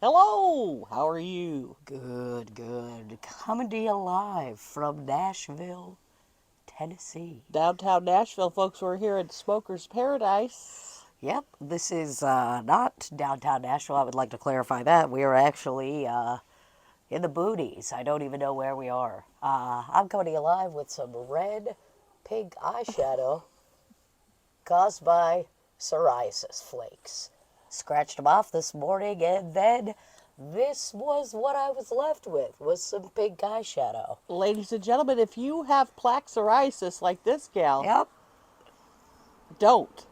Hello, how are you? Good. Coming to you live from Nashville, Tennessee. Downtown Nashville, folks. We're here at Smoker's Paradise. Yep, this is not downtown Nashville. I would like to clarify that. We are actually in the booties. I don't even know where we are. I'm coming to you live with some red, pink eyeshadow caused by psoriasis flakes. Scratched them off this morning, and then this was what I was left with, was some pink eyeshadow. Ladies and gentlemen, if you have plaque psoriasis like this gal, Yep. don't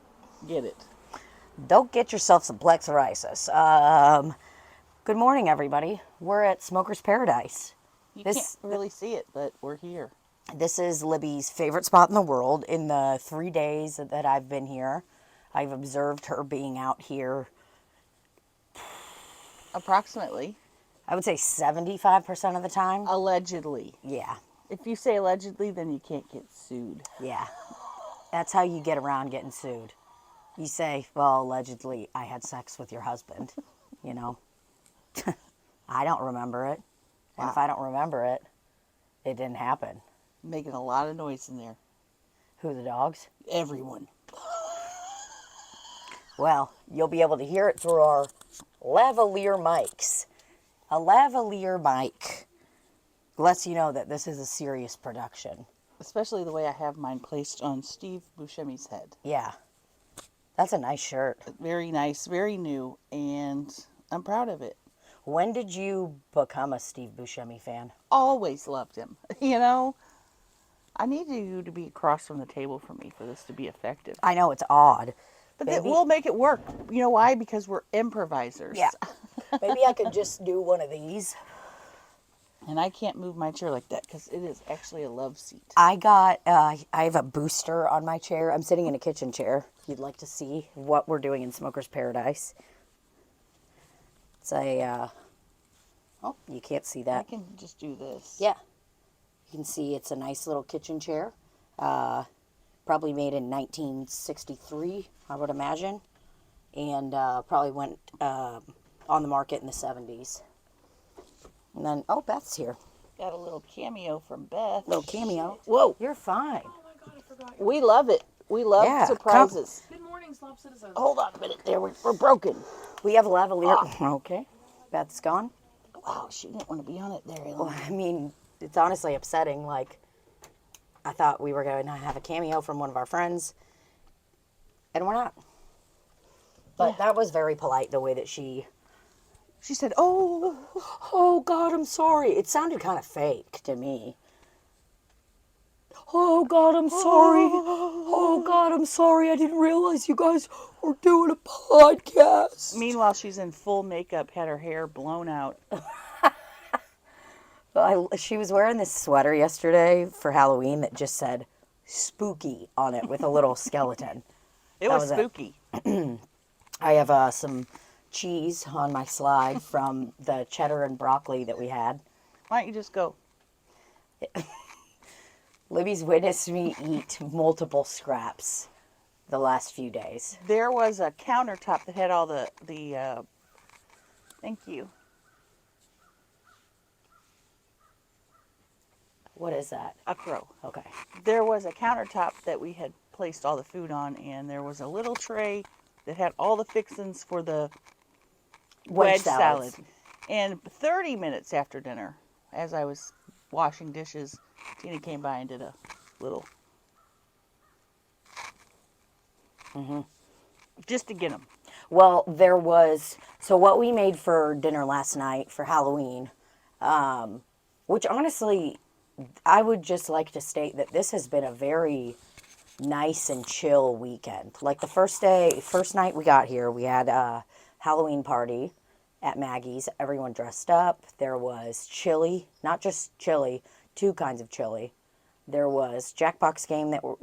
get it. Don't get yourself some plaque psoriasis. Good morning, everybody. We're at Smoker's Paradise. You can't really see it, but we're here. This is Libbie's favorite spot in the world. In the 3 days that I've been here, I've observed her being out here, Approximately. I would say 75% of the time. Allegedly. Yeah, If you say allegedly, then you can't get sued. yeah. That's how you get around getting sued. You say, well, allegedly, I had sex with your husband, you know. I don't remember it. And if I don't remember it, it didn't happen. Making a lot of noise in there. Who, the dogs? Everyone. Well, you'll be able to hear it through our lavalier mics. A lavalier mic lets you know that this is a serious production. Especially the way I have mine placed on Steve Buscemi's head. Yeah. That's a nice shirt. Very nice, very new, and I'm proud of it. When did you become a Steve Buscemi fan? Always loved him. You know, I need you to be across from the table for me for this to be effective. I know it's odd. But Maybe- we'll make it work. You know why? Because we're improvisers. Yeah. Maybe I could just do one of these. And I can't move my chair like that because it is actually a love seat. I have a booster on my chair. I'm sitting in a kitchen chair. If you'd like to see what we're doing in Smoker's Paradise. It's a, oh, you can't see I that. can just do this. Yeah. You can see it's a nice little kitchen chair. Probably made in 1963, I would imagine. And probably went on the market in the 70s. And then, oh, Beth's here. Got a little cameo from Beth. Little cameo. Whoa. You're fine. Oh my god, I forgot. We love it. We love Yeah, surprises. Good morning, Slop citizens. Hold on a minute there. We're broken. We have lavalier. Okay. Beth's gone. Wow, she didn't want to be on it there. Well, I mean, it's honestly upsetting. Like, I thought we were going to have a cameo from one of our friends, and we're not. But that was very polite, the way that she said, oh, God, I'm sorry. It sounded kind of fake to me. Oh, God, I'm sorry. Oh, God, I'm sorry. I didn't realize you guys were doing a podcast. Meanwhile, she's in full makeup, had her hair blown out. She was wearing this sweater yesterday for Halloween that just said spooky on it with a little skeleton. It was spooky. I have some cheese on my slide from the cheddar and broccoli that we had. Why don't you just go? Libbie's witnessed me eat multiple scraps the last few days. There was a countertop that had all the thank you. What is that? A crow. Okay. There was a countertop that we had placed all the food on, and there was a little tray that had all the fixins for the wedge salad. And 30 minutes after dinner, as I was washing dishes, Tina came by and did a little. Just to get them. Well, there was, so what we made for dinner last night for Halloween, which honestly, I would just like to state that this has been a very nice and chill weekend. Like the first night we got here, we had a Halloween party at Maggie's. Everyone dressed up. There was chili, not just chili, two kinds of chili. There was Jackbox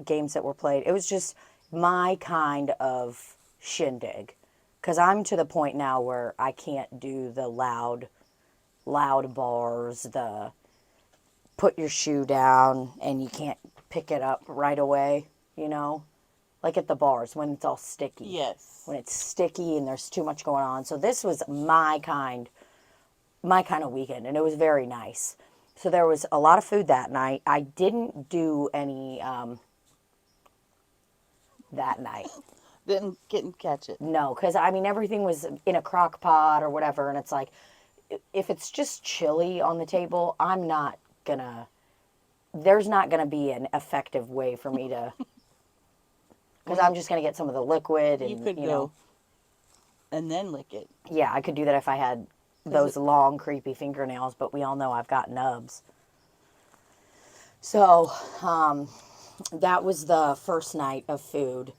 games that were played. It was just my kind of shindig. Because I'm to the point now where I can't do the loud bars, the put your shoe down and you can't pick it up right away, you know? Like at the bars when it's all sticky. Yes. When it's sticky and there's too much going on. So this was my kind my kind of weekend, and it was very nice. So there was a lot of food that night. I didn't do any that night. Didn't catch it. No, because I mean everything was in a crock pot or whatever, and it's like if it's just chili on the table, I'm not gonna. There's not gonna be an effective way for me to. Because I'm just gonna get some of the liquid, and You could you go know. and then lick it. Yeah, I could do that if I had those long, creepy fingernails, but we all know I've got nubs. So, that was the first night of food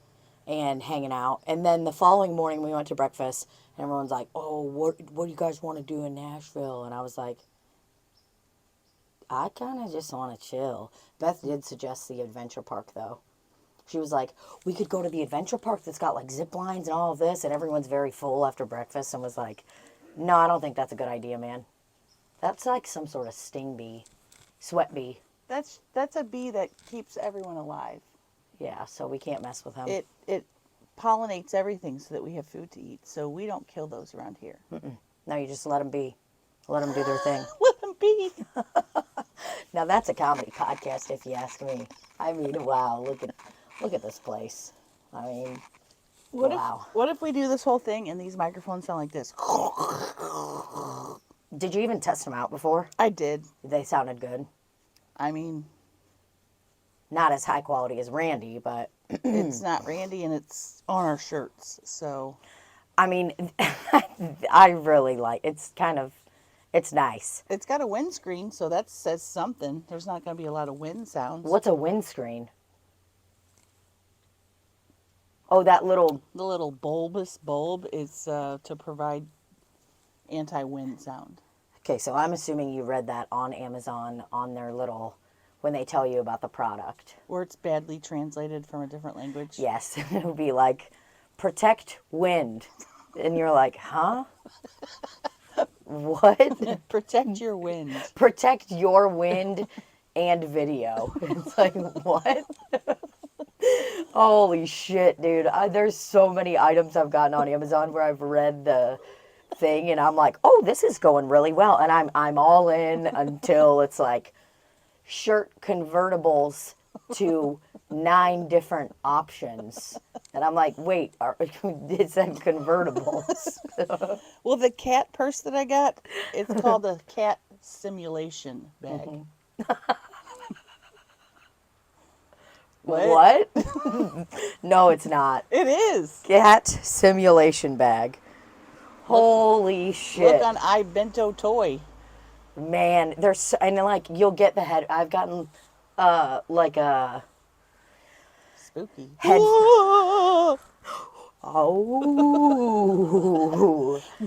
and hanging out. And then the following morning, we went to breakfast, and everyone's like, oh, what do you guys want to do in Nashville? And I was like, I kind of just want to chill. Beth did suggest the adventure park, though. She was like, we could go to the adventure park that's got like zip lines and all of this, and everyone's very full after breakfast, and was like, no, I don't think that's a good idea, man. That's like some sort of sting bee, sweat bee. That's a bee that keeps everyone alive. Yeah, so we can't mess with him. It pollinates everything so that we have food to eat. So we don't kill those around here. No, you just let them be. Let them do their thing. Let them be. Now that's a comedy podcast, if you ask me. I mean, wow, look at this place. I mean, wow. What if we do this whole thing and these microphones sound like this? Did you even test them out before? I did. They sounded good. I mean, Not as high quality as Randy, but it's not Randy and it's on our shirts. So, I mean, I really like. It's nice. it's got a windscreen, so that says something. There's not going to be a lot of wind sounds. What's a windscreen? Oh, that little. The little bulbous bulb is to provide anti-wind sound. Okay, so I'm assuming you read that on Amazon on their little, when they tell you about the product. Or it's badly translated from a different language. Yes, it would be like, protect wind. And you're like, huh? What? Protect your wind. Protect your wind and video. It's like, what? Holy shit, dude. There's so many items I've gotten on Amazon where I've read the thing and I'm like, oh, this is going really well. And I'm all in until it's like shirt convertibles to 9 different options. And I'm like, wait, it said convertibles. Well, the cat purse that I got, it's called a cat simulation bag. What? No, it's not. It is. Cat simulation bag. Holy shit. Look on iBento Toy. Man, there's, and like, you'll get the head. I've gotten, like a Spooky. head. Whoa! Oh.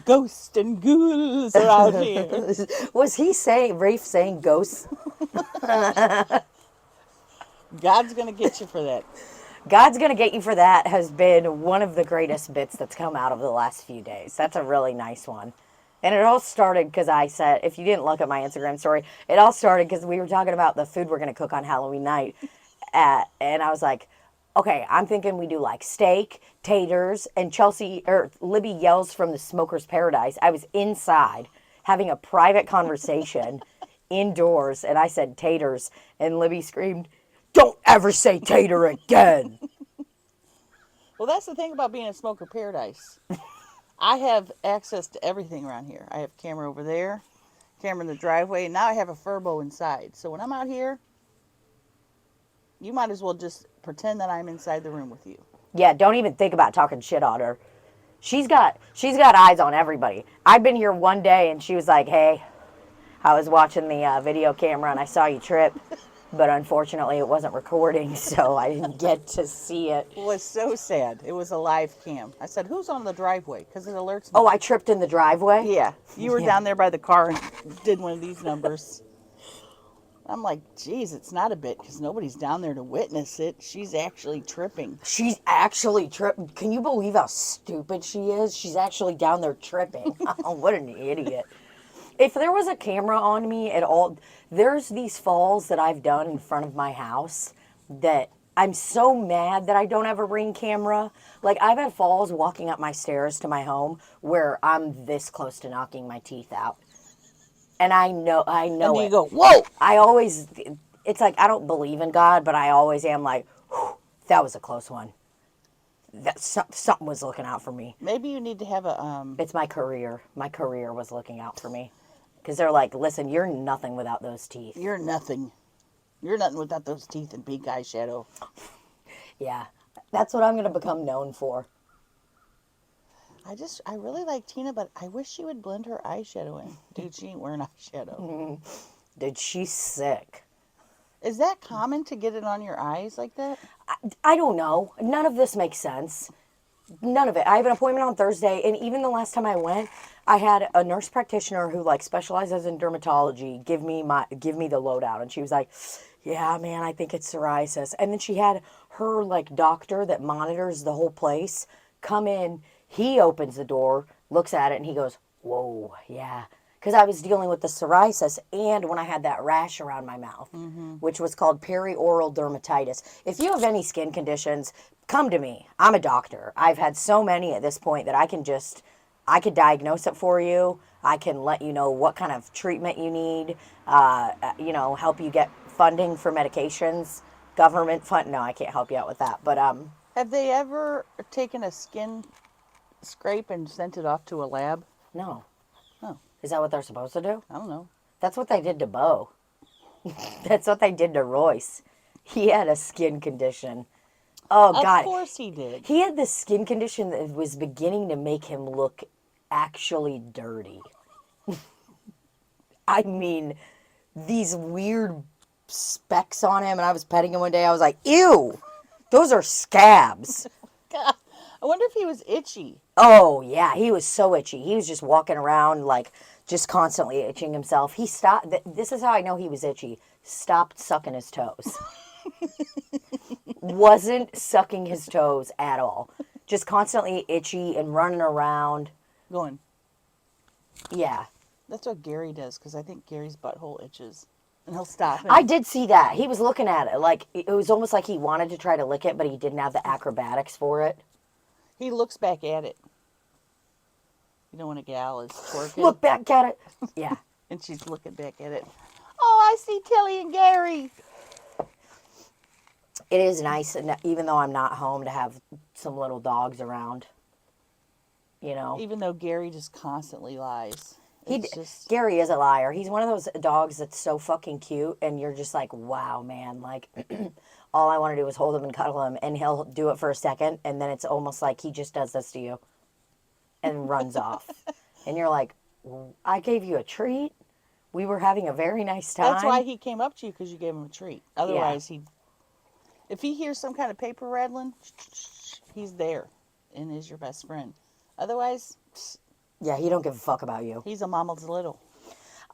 Ghosts and ghouls are out here. Was he saying, Rafe saying ghosts? God's going to get you for that. God's Gonna Get You for That has been one of the greatest bits that's come out of the last few days. That's a really nice one. And it all started because I said, if you didn't look at my Instagram story, it all started because we were talking about the food we're going to cook on Halloween night. And I was like, okay, I'm thinking we do like steak, taters, and Libbie yells from the Smoker's Paradise. I was inside having a private conversation indoors, and I said taters, and Libbie screamed, don't ever say tater again. Well, that's the thing about being in Smoker Paradise. I have access to everything around here. I have camera over there, camera in the driveway, and now I have a Furbo inside. So when I'm out here, you might as well just pretend that I'm inside the room with you. Yeah, don't even think about talking shit on her. She's got eyes on everybody. I've been here one day and she was like, hey, I was watching the video camera and I saw you trip. But unfortunately, it wasn't recording, so I didn't get to see it. It was so sad. It was a live cam. I said, who's on the driveway? Because it alerts me. Oh, I tripped in the driveway? Yeah. You were down there by the car and did one of these numbers. I'm like, geez, it's not a bit because nobody's down there to witness it. She's actually tripping. She's actually tripping. Can you believe how stupid she is? She's actually down there tripping. Oh, what an idiot. If there was a camera on me at all, there's these falls that I've done in front of my house that I'm so mad that I don't have a Ring camera. Like, I've had falls walking up my stairs to my home where I'm this close to knocking my teeth out. And I know And then it. you go, whoa! I always, it's like, I don't believe in God, but I always am like, whew, that was a close one. Something was looking out for me. Maybe you need to have a, It's my career. My career was looking out for me. Because they're like, listen, you're nothing without those teeth. You're nothing. You're nothing without those teeth and pink eyeshadow. Yeah. That's what I'm going to become known for. I really like Tina, but I wish she would blend her eyeshadow in. Dude, she ain't wearing eyeshadow. Dude, she's sick. Is that common to get it on your eyes like that? I don't know. None of this makes sense. None of it. I have an appointment on Thursday, and even the last time I went, I had a nurse practitioner who like specializes in dermatology give me the lowdown, and she was like, "Yeah, man, I think it's psoriasis." And then she had her like doctor that monitors the whole place come in. He opens the door, looks at it, and he goes, "Whoa, yeah." Because I was dealing with the psoriasis and when I had that rash around my mouth, which was called perioral dermatitis. If you have any skin conditions, come to me. I'm a doctor. I've had so many at this point that I could diagnose it for you. I can let you know what kind of treatment you need, help you get funding for medications, government fund. No, I can't help you out with that. But Have they ever taken a skin scrape and sent it off to a lab? no. Oh, Is that what they're supposed to do? I don't know. That's what they did to Bo. That's what they did to Royce. He had a skin condition. Oh, God. Of course he did. He had this skin condition that was beginning to make him look actually dirty. I mean, these weird specks on him, and I was petting him one day. I was like, ew, those are scabs. God, I wonder if he was itchy. Oh, yeah, he was so itchy. He was just walking around, like, just constantly itching himself. He stopped. This is how I know he was itchy. Stopped sucking his toes. Wasn't sucking his toes at all. Just constantly itchy and running around. Going. Yeah. That's what Gary does, because I think Gary's butthole itches. And he'll stop. I did see that. He was looking at it. Like, it was almost like he wanted to try to lick it, but he didn't have the acrobatics for it. He looks back at it. You know when a gal is twerking? Look back at it. Yeah. And she's looking back at it. Oh, I see Tilly and Gary. It is nice, even though I'm not home, to have some little dogs around. You know? Even though Gary just constantly lies. Gary is a liar. He's one of those dogs that's so fucking cute, and you're just like, wow, man. Like, all I want to do is hold him and cuddle him, and he'll do it for a second, and then it's almost like he just does this to you and runs off. And you're like, I gave you a treat. We were having a very nice time. That's why he came up to you, because you gave him a treat. Otherwise, if he hears some kind of paper rattling, he's there and is your best friend. Otherwise, yeah, he don't give a fuck about you. he's a mama's little.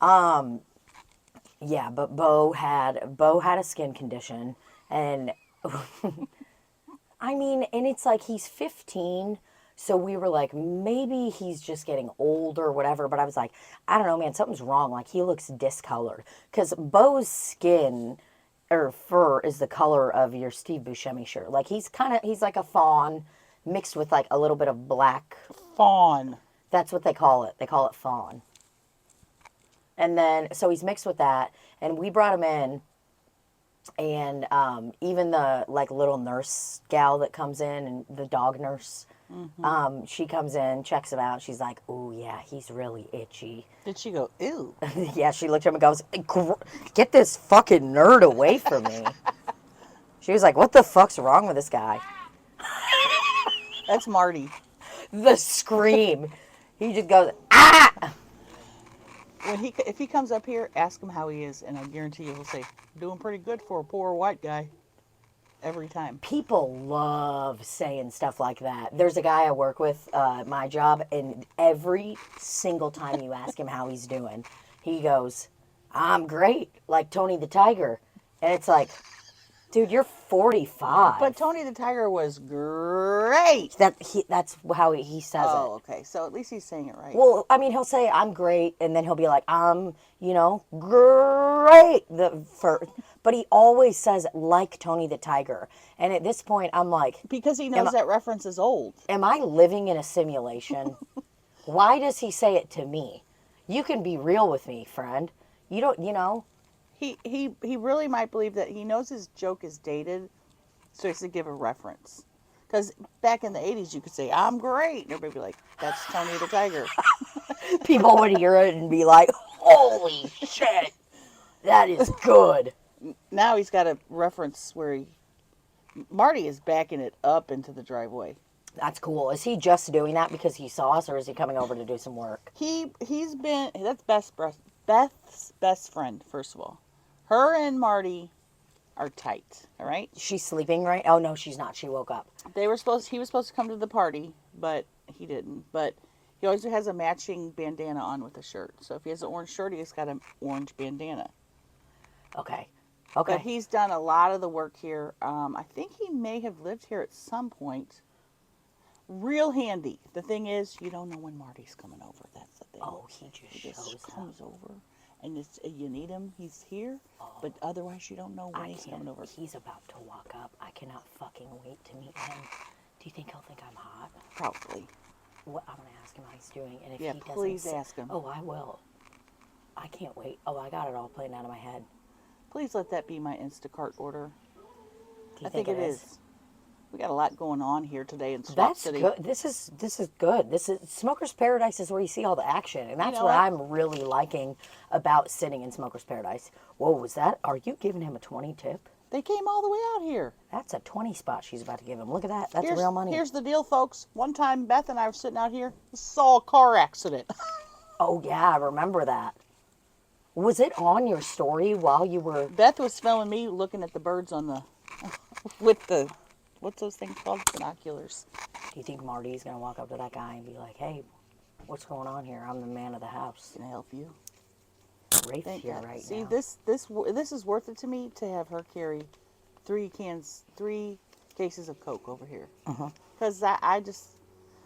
Yeah, but Bo had a skin condition, and I mean, and it's like he's 15, so we were like, maybe he's just getting old or whatever. But I was like, I don't know, man, something's wrong. Like, he looks discolored, because Bo's skin or fur is the color of your Steve Buscemi shirt. Like, he's like a fawn mixed with like a little bit of black. Fawn. That's what they call it. They call it fawn. And then, so he's mixed with that, and we brought him in, and even the like little nurse gal that comes in, and the dog nurse, she comes in, checks him out. She's like, "Ooh, yeah, he's really itchy." Did she go, ew? Yeah, she looked at him and goes, "Get this fucking nerd away from me." She was like, "What the fuck's wrong with this guy?" That's Marty. The scream. He just goes, "Ah!" If he comes up here, ask him how he is, and I guarantee you he'll say, "Doing pretty good for a poor white guy." Every time. People love saying stuff like that. There's a guy I work with at my job, and every single time you ask him how he's doing, he goes, "I'm great," like Tony the Tiger. And it's like, dude, you're 45. But Tony the Tiger was great. That's how he says it. Oh, okay. So at least he's saying it right. Well, I mean, he'll say, "I'm great," and then he'll be like, great. But he always says, like Tony the Tiger. And at this point, I'm like, because he knows that reference is old. am I living in a simulation? Why does he say it to me? You can be real with me, friend. You don't, you know. He really might believe that he knows his joke is dated, so he has to give a reference. Because back in the 80s, you could say, I'm great. And everybody would be like, that's Tony the Tiger. People would hear it and be like, holy shit, that is good. Now he's got a reference where Marty is backing it up into the driveway. That's cool. Is he just doing that because he saw us, or is he coming over to do some work? That's Beth's best friend, first of all. Her and Marty are tight, all right? She's sleeping, right? Oh, no, she's not. She woke up. He was supposed to come to the party, but he didn't. But he always has a matching bandana on with a shirt. So if he has an orange shirt, he's got an orange bandana. Okay. But he's done a lot of the work here. I think he may have lived here at some point. Real handy. The thing is, you don't know when Marty's coming over. That's the thing. Oh, he just comes over. And you need him, he's here. But otherwise, you don't know when he's coming over. He's about to walk up. I cannot fucking wait to meet him. Do you think he'll think I'm hot? Probably. What, I'm going to ask him how he's doing. And if Yeah, he doesn't please ask him. Oh, I will. I can't wait. Oh, I got it all planned out of my head. Please let that be my Instacart order. Do you I think it is. We got a lot going on here today in Slop City. That's good. This is good. This is Smoker's Paradise is where you see all the action, and that's know what what? I'm really liking about sitting in Smoker's Paradise. Whoa, was that? Are you giving him a 20 tip? They came all the way out here. That's a 20 spot she's about to give him. Look at that. That's real money. Here's the deal, folks. One time, Beth and I were sitting out here, saw a car accident. Oh yeah, I remember that. Was it on your story while you were? Beth was filming me looking at the birds on the with the. What's those things called? Binoculars. Do you think Marty's gonna walk up to that guy and be like, "Hey, what's going on here? I'm the man of the house. Can I help you?" Rafe's Thank here God. right See, now. this is worth it to me to have her carry 3 cases of Coke over here. Because I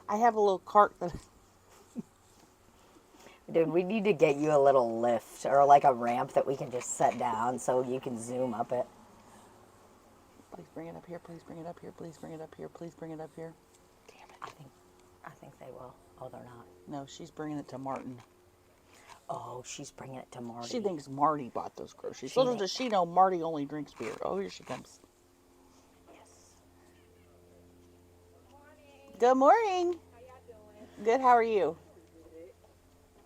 have a little cart that. Dude, we need to get you a little lift or like a ramp that we can just set down so you can zoom up it. Please bring it up here. Please bring it up here. Please bring it up here. Please bring it up here. Damn it. I think they will. Oh, they're not. No, she's bringing it to Martin. Oh, she's bringing it to Marty. She thinks Marty bought those groceries. Little does she know Marty only drinks beer. Oh, here she comes. Yes. Good morning. How y'all doing? Good. How are you?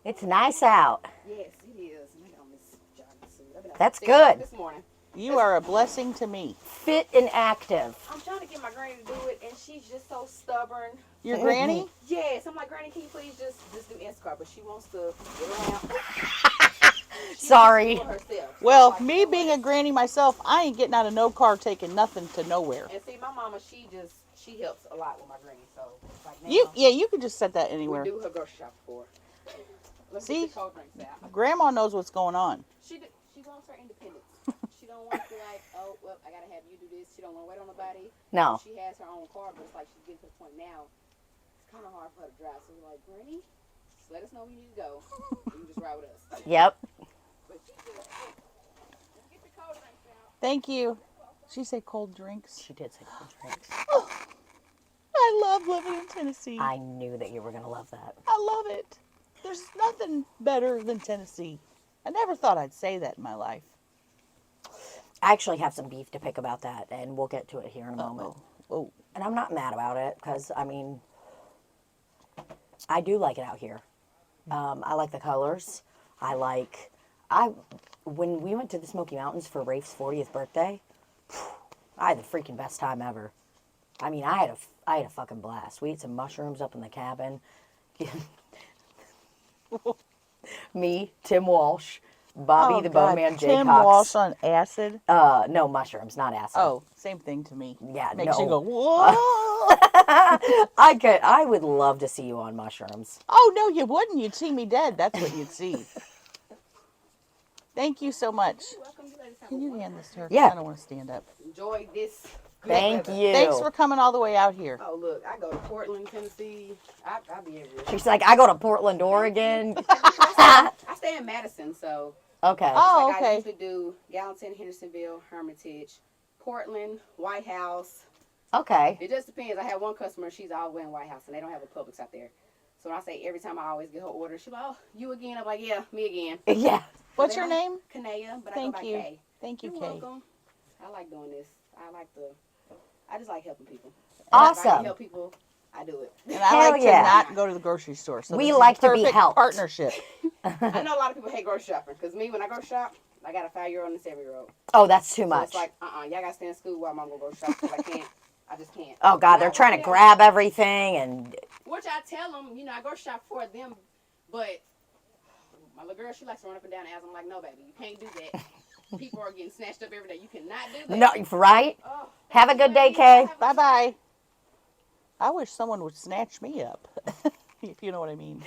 It's nice out. Yes, it is. And I got on this jogging suit. I've been That's upstairs good. This morning. You are a blessing to me. Fit and active. I'm trying to get my granny to do it, and she's just so stubborn. Your granny? Yes, I'm like, Granny, can you please just do Instacart? But she wants to get around. She Sorry. wants to do it herself. Well, Like, me being a granny myself, I ain't getting out of no car taking nothing to nowhere. And see, my mama, she helps a lot with my granny. So it's like now, You could just set that anywhere. we do her grocery shop for her. Let's See? get the cold drinks out. Grandma knows what's going on. She wants her independence. She don't want to be like, oh, well, I gotta have you do this. She don't want to wait on nobody. No. She has her own car, but it's like she's getting to the point now. It's kind of hard for her to drive. So we're like, Granny, just let us know when you need to go. You can just ride with us. Yep. But she good. Let's get the cold drinks out. Thank you. She said cold drinks. She did say cold drinks. I love living in Tennessee. I knew that you were going to love that. I love it. There's nothing better than Tennessee. I never thought I'd say that in my life. I actually have some beef to pick about that, and we'll get to it here in a moment. Oh, And I'm not mad about it because, I mean, I do like it out here. I like the colors. When we went to the Smoky Mountains for Rafe's 40th birthday, I had the freaking best time ever. I mean, I had a fucking blast. We ate some mushrooms up in the cabin. Me, Tim Walsh, Bobby the Bone Man, Jay Tim Cox. Walsh on acid. No, mushrooms, not acid. Oh, same thing to me. Yeah, Makes no. you go, whoa. I would love to see you on mushrooms. Oh, no, you wouldn't. You'd see me dead. That's what you'd see. Thank you so much. Welcome. You ladies have Can a you wonderful hand this to her? Yeah. I don't want to stand up. Enjoy this. good Thank weather. you. Thanks for coming all the way out here. Oh, look, I go to Portland, Tennessee. I be everywhere. She's like, I go to Portland, Oregon. I stay in Madison, so Okay. Oh, like I okay. usually do Gallatin, Hendersonville, Hermitage, Portland, White House. Okay. It just depends. I have one customer, she's all the way in White House, and they don't have a Publix out there. So when I say every time I always get her order, she's like, oh, you again? I'm like, yeah, me again. Yeah. What's your name? Kanea, but Thank I go by you. Kay. Thank you, You're Kay. welcome. I like doing this. I just like helping people. If I Awesome. can help people, I do it. And I Hell like yeah. to not go to the grocery store. So We this is like a to be perfect helped. partnership. I know a lot of people hate grocery shopping because me, when I go shop, I got a 5-year-old and a 7-year-old. Oh, that's too So much. it's like, y'all got to stay in school while I'm going to go shop because I just can't. Oh, God, And they're I trying to will tell grab everything and... Which I tell them, I go shop for them, but my little girl, she likes to run up and down the aisle. I'm like, no, baby, you can't do that. People are getting snatched up every day. You cannot do that. No, right? Oh, Have a good day, Kay. Bye-bye. I wish someone would snatch me up, if you know what I mean.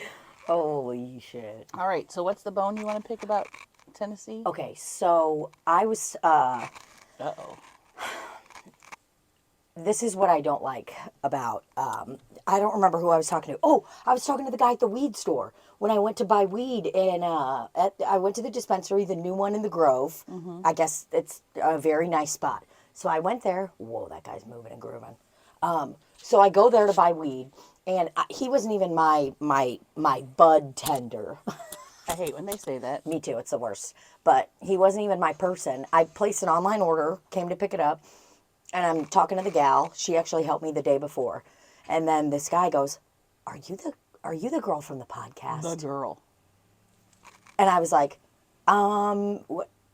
Holy shit. All right, so what's the bone you want to pick about Tennessee? Okay, so I was... Uh-oh. This is what I don't like about, I don't remember who I was talking to. Oh, I was talking to the guy at the weed store when I went to buy weed, and I went to the dispensary, the new one in the Grove. Mm-hmm. I guess it's a very nice spot. So I went there. Whoa, that guy's moving and grooving. So I go there to buy weed, and he wasn't even my bud tender. I hate when they say that. Me too, it's the worst. But he wasn't even my person. I placed an online order, came to pick it up, and I'm talking to the gal. She actually helped me the day before. And then this guy goes, Are you the girl from the podcast? The girl. And I was like,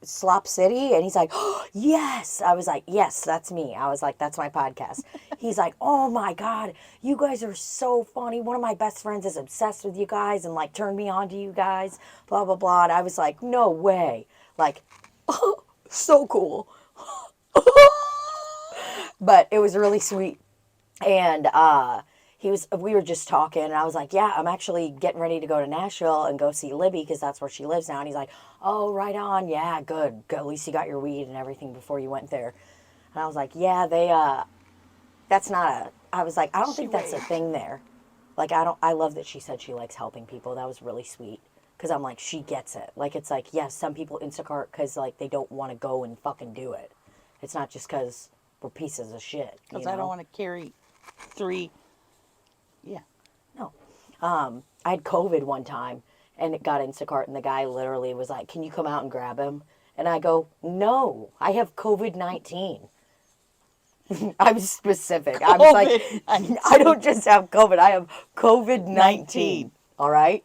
Slop City? And he's like, oh, yes. I was like, yes, that's me. I was like, that's my podcast. He's like, oh my God, you guys are so funny. One of my best friends is obsessed with you guys and like turned me on to you guys, blah, blah, blah. And I was like, no way. Like, oh, so cool. But it was really sweet. And we were just talking, and I was like, yeah, I'm actually getting ready to go to Nashville and go see Libbie because that's where she lives now. And he's like, oh, right on. Yeah, good. At least you got your weed and everything before you went there. And I was like, yeah, that's not I was like, I don't think that's a thing there. Like, I love that she said she likes helping people. That was really sweet. Because I'm like, she gets it. Like, it's like, yes, some people Instacart because, like, they don't want to go and fucking do it. It's not just because we're pieces of shit. Because I don't want to carry 3. Yeah. No. I had COVID one time, and it got Instacart, and the guy literally was like, can you come out and grab him? And I go, no, I have COVID-19. I was specific. I was like, I don't just have COVID, I have COVID-19. All right?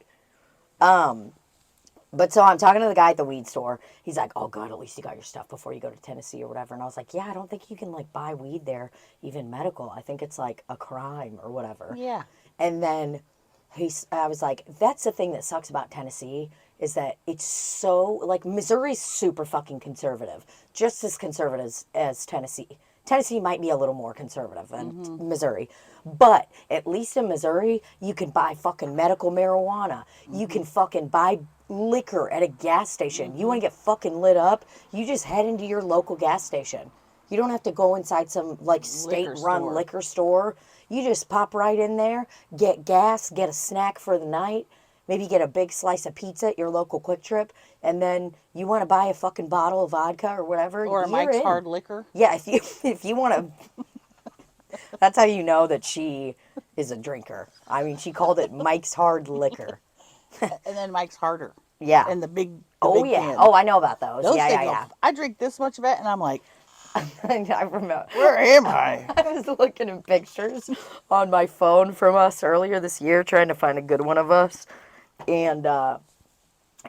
But so I'm talking to the guy at the weed store. He's like, oh, good, at least you got your stuff before you go to Tennessee or whatever. And I was like, yeah, I don't think you can, like, buy weed there, even medical. I think it's, like, a crime or whatever. Yeah. And then I was like, that's the thing that sucks about Tennessee is that it's so, like, Missouri's super fucking conservative. Just as conservative as Tennessee. Tennessee might be a little more conservative than Missouri. But at least in Missouri, you can buy fucking medical marijuana. You can fucking buy liquor at a gas station. You want to get fucking lit up, you just head into your local gas station. You don't have to go inside some like state-run liquor store. You just pop right in there, get gas, get a snack for the night, maybe get a big slice of pizza at your local Quick Trip, and then you want to buy a fucking bottle of vodka or whatever. Or a Mike's Hard Liquor. Yeah, if you want to. That's how you know that she is a drinker. I mean, she called it Mike's Hard Liquor. And then Mike's Harder. Yeah. And the big Oh, big yeah. can. Oh, I know about those. Those Yeah. I drink this much of it, and I'm like, I remember. where am I? I was looking at pictures on my phone from us earlier this year, trying to find a good one of us. And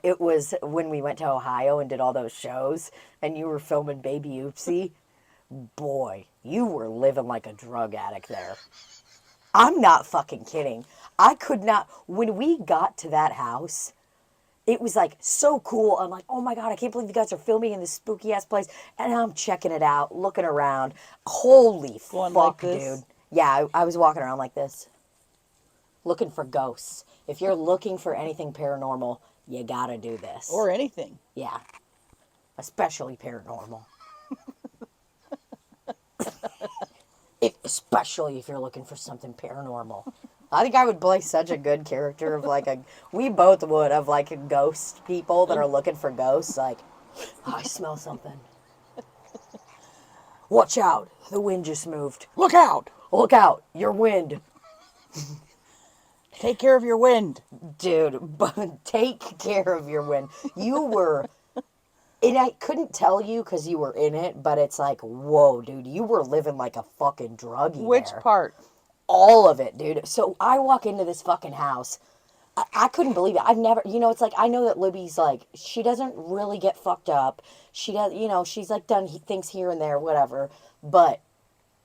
it was when we went to Ohio and did all those shows, and you were filming Baby Oopsie. Boy, you were living like a drug addict there. I'm not fucking kidding. I could not. When we got to that house, it was like so cool. I'm like, oh my God, I can't believe you guys are filming in this spooky ass place. And I'm checking it out, looking around. Holy fuck, like this? dude. Yeah, I was walking around like this, looking for ghosts. If you're looking for anything paranormal, you gotta do this. Or anything. Yeah. Especially paranormal. Especially if you're looking for something paranormal. I think I would play such a good character of like we both would, of like a ghost people that are looking for ghosts. Like, oh, I smell something. Watch out. The wind just moved. Look out. Look out. Your wind. Take care of your wind. Dude, but take care of your wind. You were, and I couldn't tell you because you were in it, but it's like, whoa, dude, you were living like a fucking druggie Which there. part? All of it, dude. So I walk into this fucking house. I couldn't believe it. I've never, it's like, I know that Libbie's like, she doesn't really get fucked up. She does, she's like done things here and there, whatever. But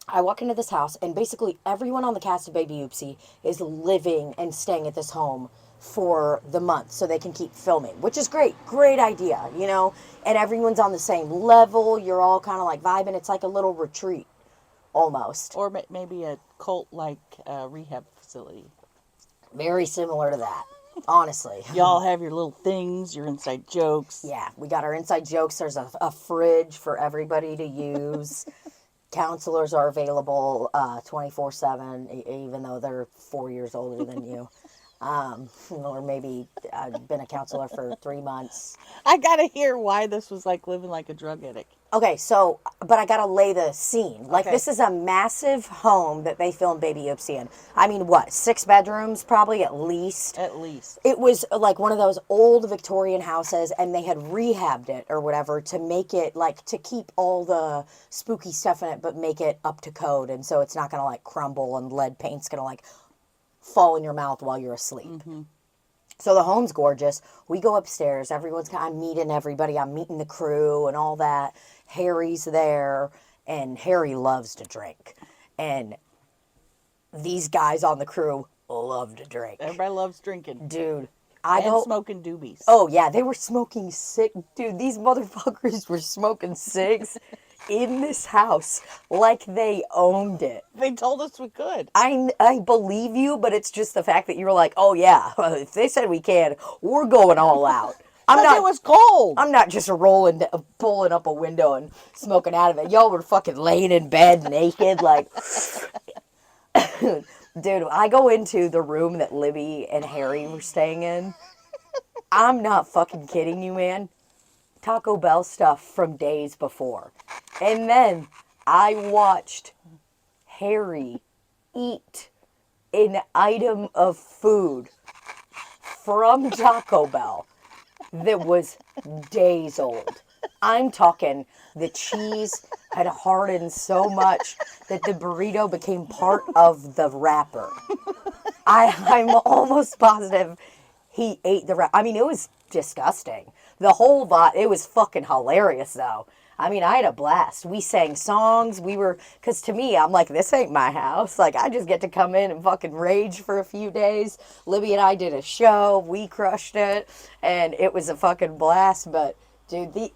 I walk into this house, and basically everyone on the cast of Baby Oopsie is living and staying at this home for the month so they can keep filming, which is great. Great idea, and everyone's on the same level. You're all kind of like vibing. It's like a little retreat almost. Or maybe a cult-like rehab facility. Very similar to that, honestly. Y'all have your little things, your inside jokes. Yeah, we got our inside jokes. There's a fridge for everybody to use. Counselors are available 24/7, even though they're 4 years older than you. Or maybe I've been a counselor for 3 months. I gotta hear why this was like living like a drug addict. Okay, so, but I gotta lay the scene. Like, Okay. this is a massive home that they filmed Baby Oopsie in. I mean, what, 6 bedrooms probably at least? At least. It was like one of those old Victorian houses, and they had rehabbed it or whatever to make it, like, to keep all the spooky stuff in it, but make it up to code. And so it's not gonna, like, crumble, and lead paint's gonna, like, fall in your mouth while you're asleep. Mm-hmm. So the home's gorgeous. We go upstairs. I'm meeting everybody. I'm meeting the crew and all that. Harry's there, and Harry loves to drink. And these guys on the crew love to drink. Everybody loves drinking. Dude, And smoking doobies. Oh, yeah, they were smoking sick. Dude, these motherfuckers were smoking cigs in this house like they owned it. They told us we could. I believe you, but it's just the fact that you were like, oh, yeah, if they said we can, we're going all out. It was cold. I'm not just pulling up a window and smoking out of it. Y'all were fucking laying in bed naked, like... Dude, I go into the room that Libbie and Harry were staying in. I'm not fucking kidding you, man. Taco Bell stuff from days before. And then I watched Harry eat an item of food from Taco Bell that was days old. I'm talking the cheese had hardened so much that the burrito became part of the wrapper. I'm almost positive he ate the wrapper. I mean, it was disgusting. The whole lot, it was fucking hilarious, though. I mean, I had a blast. We sang songs. Because to me, I'm like, this ain't my house. Like, I just get to come in and fucking rage for a few days. Libbie and I did a show. We crushed it. And it was a fucking blast. But, dude, the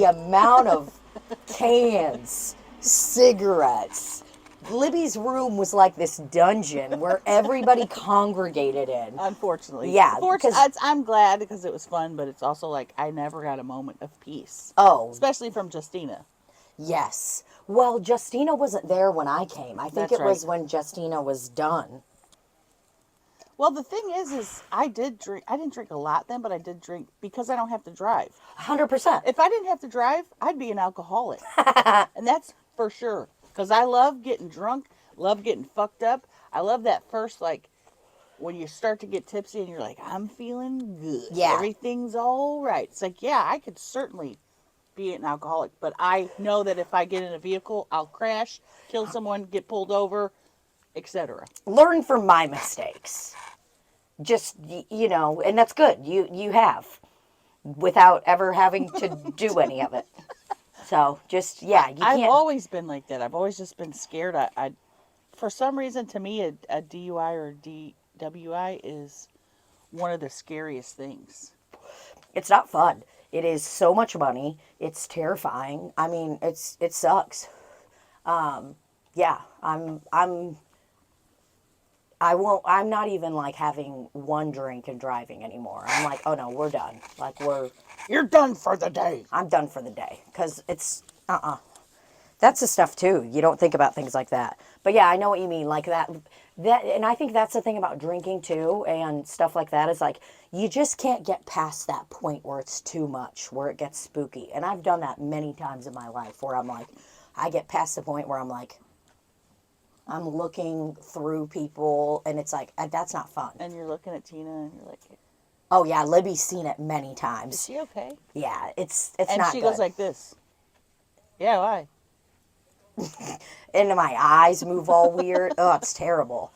amount of cans, cigarettes. Libbie's room was like this dungeon where everybody congregated in. Unfortunately. Yeah. I'm glad because it was fun, but it's also like I never got a moment of peace. Oh. Especially from Justina. Yes. Well, Justina wasn't there when I came. I think That's it was right. when Justina was done. Well, the thing is I did drink. I didn't drink a lot then, but I did drink because I don't have to drive. 100%. If I didn't have to drive, I'd be an alcoholic. And that's for sure. Because I love getting drunk, love getting fucked up. I love that first, like, when you start to get tipsy and you're like, I'm feeling good. Yeah. Everything's all right. It's like, yeah, I could certainly be an alcoholic. But I know that if I get in a vehicle, I'll crash, kill someone, get pulled over, etc. Learn from my mistakes. Just, and that's good. You have. Without ever having to do any of it. So, just, yeah, you can't. I've always been like that. I've always just been scared. I for some reason, to me, a DUI or a DWI is one of the scariest things. It's not fun. It is so much money. It's terrifying. I mean, it sucks. Yeah, I'm not even like having one drink and driving anymore. I'm like, oh no, we're done. Like You're done for the day. I'm done for the day. Because it's, That's the stuff too. You don't think about things like that. But yeah, I know what you mean. Like that, and I think that's the thing about drinking too and stuff like that is like, you just can't get past that point where it's too much, where it gets spooky. And I've done that many times in my life where I'm like, I get past the point where I'm like, I'm looking through people, and it's like, that's not fun. And you're looking at Tina, and you're like, Oh, yeah, Libbie's seen it many is times. she okay? Yeah, it's And not she good. goes like this. Yeah, why? And my eyes move all weird. Oh, it's terrible.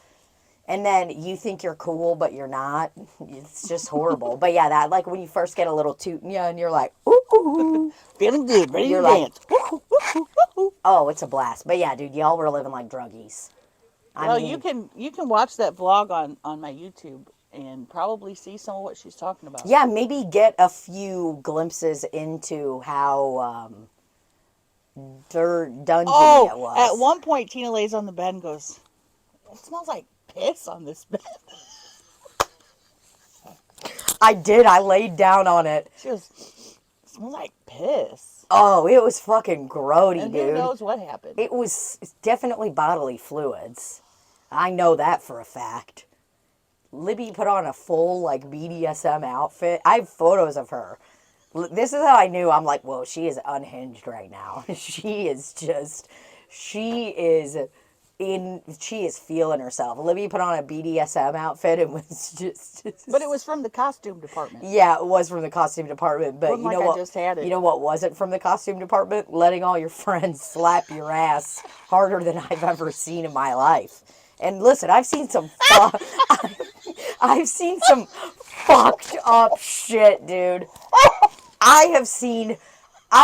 And then you think you're cool, but you're not. It's just horrible. But yeah, that like when you first get a little toot, yeah, and you're like, ooh, ooh. Feeling good, ready You're to like, dance. Woo, woo, woo, woo. oh, it's a blast. But yeah, dude, y'all were living like druggies. Well, you can watch that vlog on my YouTube and probably see some of what she's talking about. yeah, maybe get a few glimpses into how dungeony it was. At one point, Tina lays on the bed and goes, "It smells like piss on this bed." I did. I laid down on it. She goes, "It smells like piss." Oh, it was fucking grody, And dude. who knows what happened? It was definitely bodily fluids. I know that for a fact. Libbie put on a full, like, BDSM outfit. I have photos of her. This is how I knew. I'm like, whoa, she is unhinged right now. She is feeling herself. Libbie put on a BDSM outfit and was just But it was from the costume department. yeah, it was from the costume department. But Wasn't you know like I what? just had it. You know what wasn't from the costume department? Letting all your friends slap your ass harder than I've ever seen in my life. And listen, I've seen some I've seen some fucked up shit, dude. I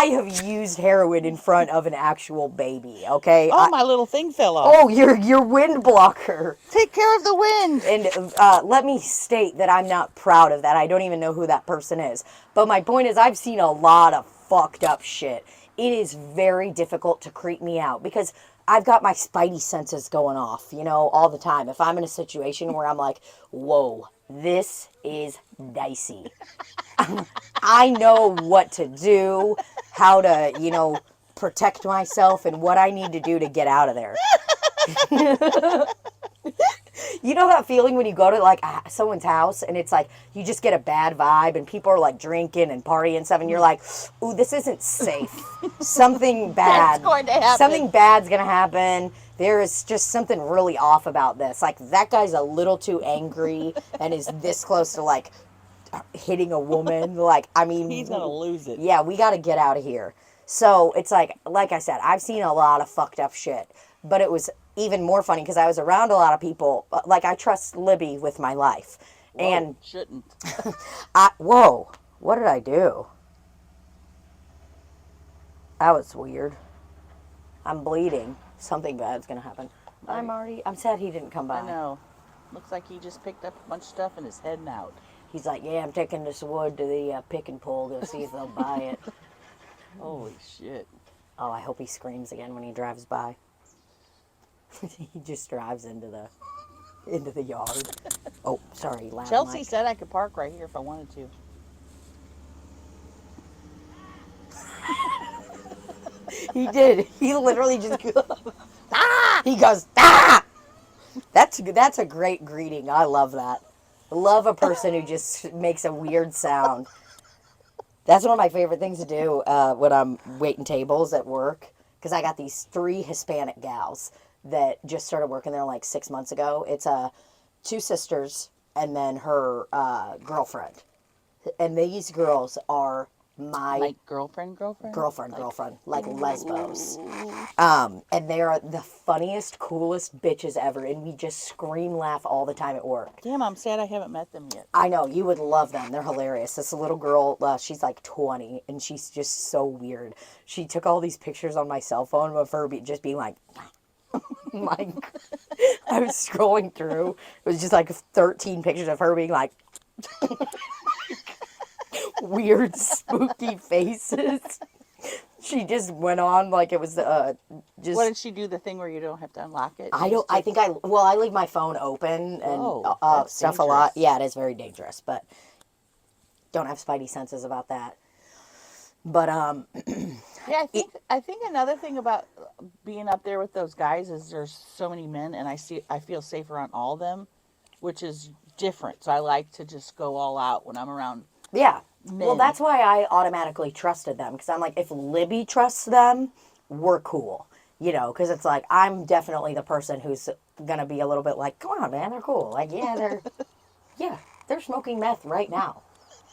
have used heroin in front of an actual baby, okay? Oh, my little thing fell off. Oh, your wind blocker. Take care of the wind. And let me state that I'm not proud of that. I don't even know who that person is. But my point is, I've seen a lot of fucked up shit. It is very difficult to creep me out because I've got my spidey senses going off, you know, all the time. If I'm in a situation where I'm like, whoa, this is dicey. I know what to do, how to, you know, protect myself and what I need to do to get out of there. You know that feeling when you go to like someone's house and it's like you just get a bad vibe and people are like drinking and partying and stuff and you're like, ooh, this isn't safe. Something bad. That's going to happen. Something bad's going to happen. There is just something really off about this. Like that guy's a little too angry and is this close to like hitting a woman. Like, I mean, He's going to lose it. yeah, we got to get out of here. So it's like I said, I've seen a lot of fucked up shit, but it was even more funny because I was around a lot of people. Like I trust Libbie with my life, Whoa, and shouldn't. whoa, what did I do? That was weird. I'm bleeding. Something bad's gonna happen. Bye, Marty. I'm sad he didn't come by. I know. Looks like he just picked up a bunch of stuff and is heading out. He's like, yeah, I'm taking this wood to the pick and pull to see if they'll buy it. Holy shit. Oh, I hope he screams again when he drives by. He just drives into the yard. Oh, sorry, loud Chelsea mic. said I could park right here if I wanted to. He did. He literally just goes, ah! He goes, ah! That's a great greeting. I love that. I love a person who just makes a weird sound. That's one of my favorite things to do when I'm waiting tables at work. Because I got these 3 Hispanic gals that just started working there like 6 months ago. It's 2 sisters and then her girlfriend. And these girls are my Like girlfriend? girlfriend, like lesbos. And they are the funniest, coolest bitches ever. And we just scream, laugh all the time at work. Damn, I'm sad I haven't met them yet. I know, you would love them. They're hilarious. This little girl, she's like 20, and she's just so weird. She took all these pictures on my cell phone of her just being like, like, I was scrolling through. It was just like 13 pictures of her being like, weird, spooky faces. She just went on like it was just. What did she do? The thing where you don't have to unlock it? I don't. I think I leave my phone open and Whoa, that's stuff a lot. dangerous. Yeah, it is very dangerous, but don't have spidey senses about that. But Yeah, I think another thing about being up there with those guys is there's so many men, and I feel safer on all of them, which is different. So I like to just go all out when I'm around. yeah. Well, Men. that's why I automatically trusted them because I'm like, if Libbie trusts them, we're cool. You know, because it's like, I'm definitely the person who's going to be a little bit like, come on, man, they're cool. Like, yeah, they're smoking meth right now.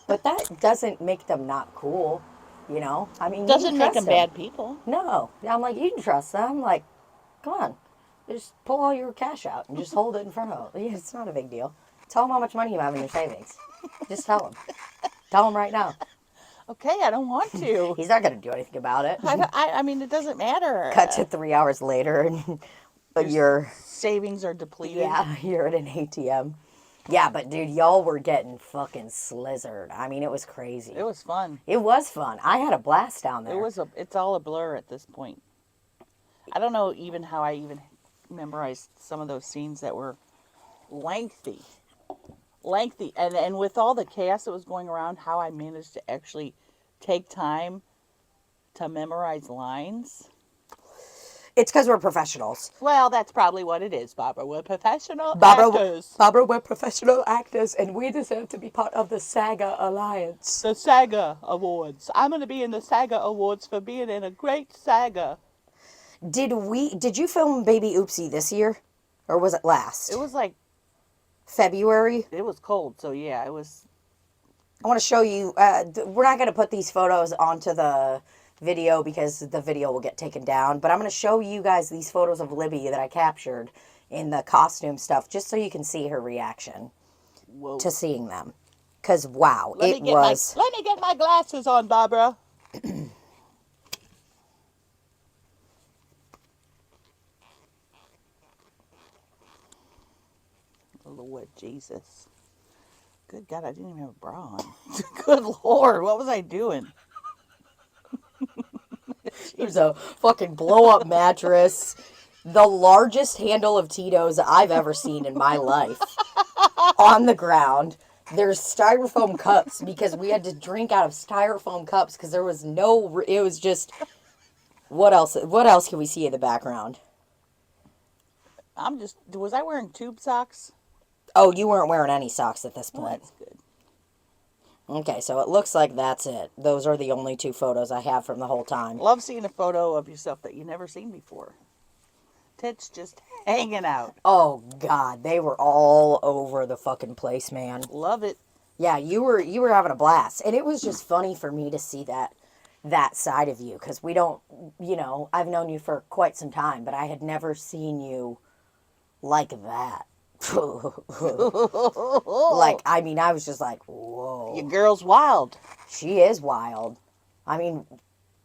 But that doesn't make them not cool, you know? I mean, you can Doesn't make trust them bad people. No. I'm like, you can trust them. Like, come on. Just pull all your cash out and just hold it in front of them. Yeah, it's not a big deal. Tell them how much money you have in your savings. Just tell them. Tell them right now. Okay, I don't want to. He's not going to do anything about it. I mean, it doesn't matter. Cut to 3 hours later and you're... savings are depleted. Yeah, you're at an ATM. Yeah, but dude, y'all were getting fucking slizzard. I mean, it was crazy. It was fun. It was fun. I had a blast down there. It's all a blur at this point. I don't know even how I even memorized some of those scenes that were lengthy. And with all the chaos that was going around, how I managed to actually take time to memorize lines. It's because we're professionals. Well, that's probably what it is, Barbara. We're professional actors. Barbara, we're professional actors, and we deserve to be part of the SAGA Alliance. The SAGA Awards. I'm going to be in the SAGA Awards for being in a great SAGA. Did you film Baby Oopsie this year? Or was it last? It was like... February? It was cold, so yeah, it was... I want to show you... we're not going to put these photos onto the video because the video will get taken down. But I'm going to show you guys these photos of Libbie that I captured in the costume stuff, just so you can see her reaction to seeing them. Because, wow, let me get my glasses on, Barbara. Lord Jesus. Good God, I didn't even have a bra on. Good Lord, what was I doing? There's a fucking blow-up mattress. The largest handle of Tito's I've ever seen in my life. On the ground. There's styrofoam cups because we had to drink out of styrofoam cups because there was no... It was just... What else can we see in the background? Was I wearing tube socks? Oh, you weren't wearing any socks at this point. That's good. Okay, so it looks like that's it. Those are the only two photos I have from the whole time. Love seeing a photo of yourself that you've never seen before. Tits just hanging out. Oh, God. They were all over the fucking place, man. Love it. Yeah, you were having a blast. And it was just funny for me to see that side of you. Because we don't, I've known you for quite some time. But I had never seen you like that. Like, I mean, I was just like, whoa. Your girl's wild. She is wild. I mean,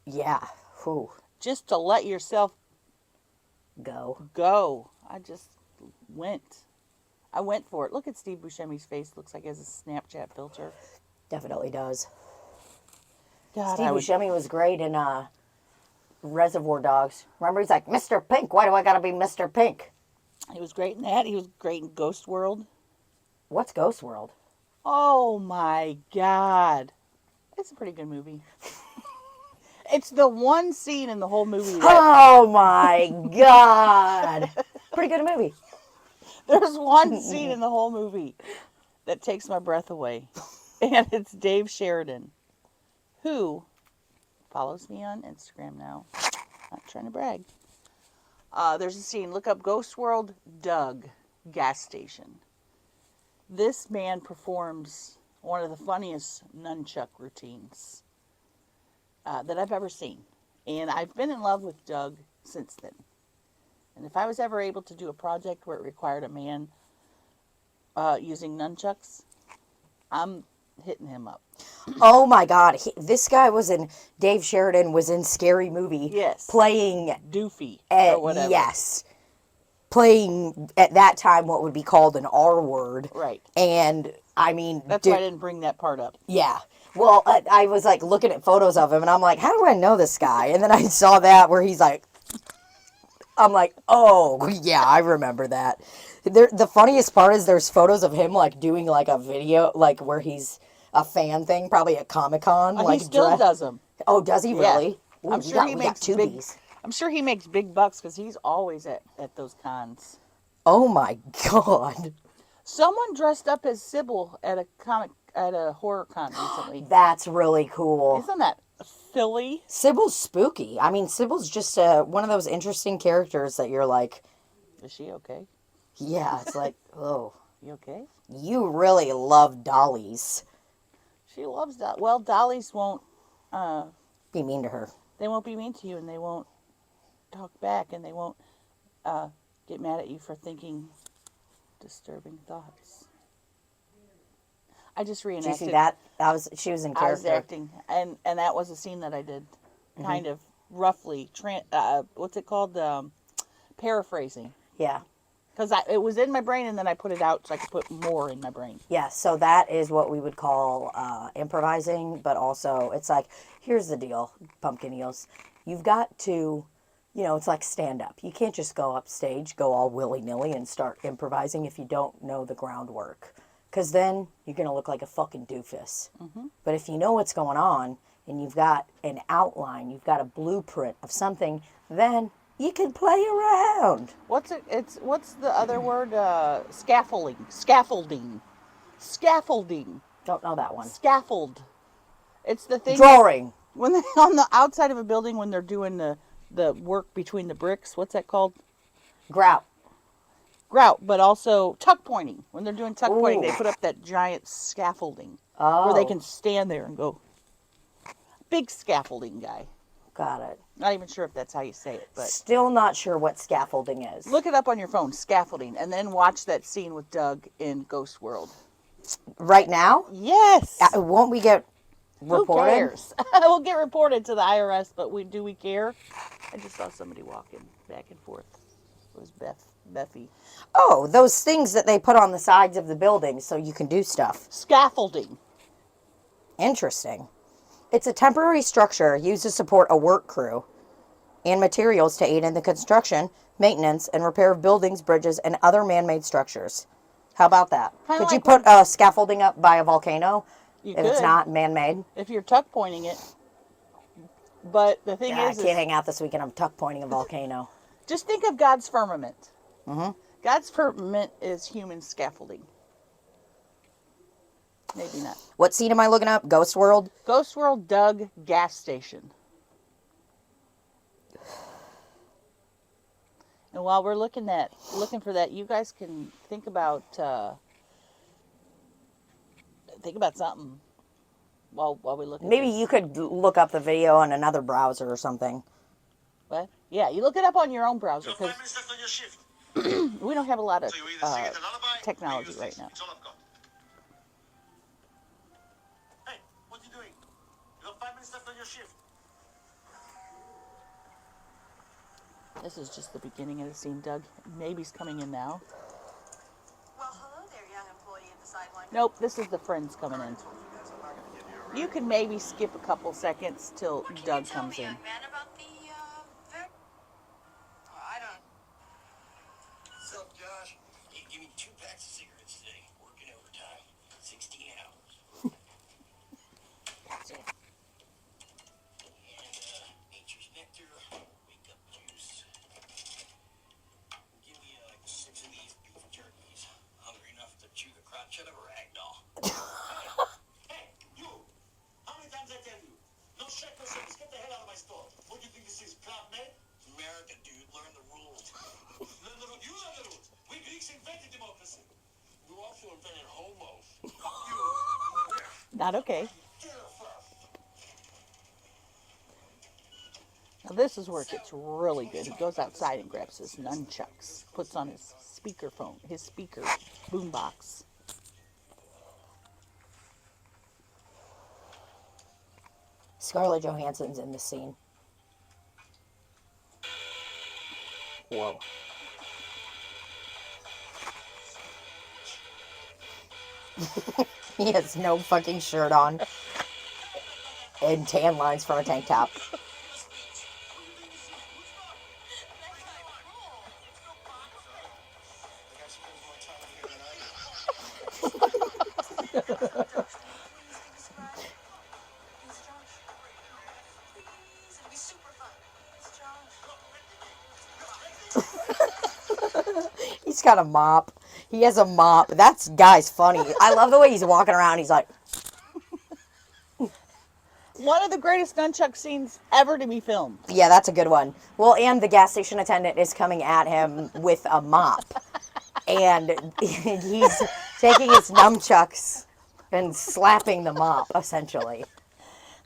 yeah. Whew. Just to let yourself go. I just went. I went for it. Look at Steve Buscemi's face. Looks like he has a Snapchat filter. Definitely does. God, Steve Buscemi was great in Reservoir Dogs. Remember, he's like, Mr. Pink, why do I gotta be Mr. Pink? He was great in that. He was great in Ghost World. What's Ghost World? Oh my God. It's a pretty good movie. It's the one scene in the whole movie Oh my God. Pretty good movie. There's one scene in the whole movie that takes my breath away. And it's Dave Sheridan, who follows me on Instagram now. Not trying to brag. There's a scene. Look up Ghost World Doug gas station. This man performs one of the funniest nunchuck routines that I've ever seen. And I've been in love with Doug since then. And if I was ever able to do a project where it required a man using nunchucks, I'm hitting him up. Oh my God. This guy Dave Sheridan was in Scary Movie. Yes. Playing... Doofy or whatever. Yes. Playing, at that time, what would be called an R word. Right. And, I mean... That's why I didn't bring that part up. Yeah. Well, I was, like, looking at photos of him, and I'm like, how do I know this guy? And then I saw that where he's like... I'm like, oh, yeah, I remember that. The funniest part is there's photos of him, like, doing, like, a video, like, where he's... a fan thing, probably at Comic-Con. He still does them. Oh, does he really? Yeah. Ooh, I'm sure he makes big. I'm sure he makes big bucks because he's always at those cons. Oh my God! Someone dressed up as Sybil at a horror con recently. That's really cool. Isn't that silly. Sybil's spooky. I mean, Sybil's just one of those interesting characters that you're like, Is she okay? yeah, it's like, oh, You okay? you really love dollies. She loves that. Well, dollies won't. Be mean to her. They won't be mean to you, and they won't talk back, and they won't get mad at you for thinking disturbing thoughts. I just reenacted. Did you see that? She was in character. I was acting, and that was a scene that I did, kind of roughly. What's it called? Paraphrasing. Yeah. Because it was in my brain, and then I put it out so I could put more in my brain. Yeah, so that is what we would call improvising, but also it's like, here's the deal, pumpkin eels. You've got to, it's like stand-up. You can't just go up stage, go all willy-nilly and start improvising if you don't know the groundwork. Because then you're going to look like a fucking doofus. Mm-hmm. But if you know what's going on, and you've got an outline, you've got a blueprint of something, then you can play around. What's the other word? Scaffolding. Scaffolding. Don't know that one. Scaffold. It's the thing. Drawing. When they on the outside of a building, when they're doing the work between the bricks, what's that called? Grout. But also tuck pointing. When they're doing tuck pointing, they put up that giant scaffolding where they can stand there and go. Big scaffolding guy. Got it. Not even sure if that's how you say it, but still not sure what scaffolding is. Look it up on your phone, scaffolding, and then watch that scene with Doug in Ghost World. Right now? Yes. Won't we get reported? Who cares? We'll get reported to the IRS, but do we care? I just saw somebody walking back and forth. It was Beffy. Oh, those things that they put on the sides of the building so you can do stuff. Scaffolding. Interesting. It's a temporary structure used to support a work crew and materials to aid in the construction, maintenance, and repair of buildings, bridges, and other man-made structures. How about that? Could you put scaffolding up by a volcano if it's not man-made? If you're tuck pointing it. But the thing is... I can't hang out this weekend. I'm tuck pointing a volcano. Just think of God's firmament. Mm-hmm. God's firmament is human scaffolding. Maybe not. What scene am I looking up? Ghost World? Ghost World, Doug, gas station. And while we're looking for that, you guys can think about something while we look at Maybe this. you could look up the video on another browser or something. What? Yeah, you look it up on your own browser, because we don't have a lot of technology right now. Hey, what are you doing? You have 5 minutes left on your shift. This is just the beginning of the scene, Doug. Maybe's coming in now. Well, hello there, young employee at the sideline. Nope, this is the friends coming in. You can maybe skip a couple seconds till Doug comes in. Young man, about the I don't. What's up, Josh? Hey, give me 2 packs of cigarettes today. Working overtime. 16 hours. And, nature's nectar. Wake up juice. Give me, 6 of these beef jerkies. Hungry enough to chew the crotch out of a rag doll. Hey, you! How many times I tell you? No shackles, get the hell out of my store. What do you think this is, Club Med? America, dude. Learn the rules. Learn the rules. You learn the rules. We Greeks invented democracy. You also invented homos. You. Not okay. Get her first. Now this is where it gets really good. He goes outside and grabs his nunchucks, puts on his speaker boombox. Scarlett Johansson's in this scene. Whoa. He has no fucking shirt on. And tan lines from a tank top. He's got a mop. He has a mop. That guy's funny. I love the way he's walking around. He's like... One of the greatest nunchuck scenes ever to be filmed. Yeah, that's a good one. Well, and the gas station attendant is coming at him with a mop. And he's taking his nunchucks and slapping the mop, essentially.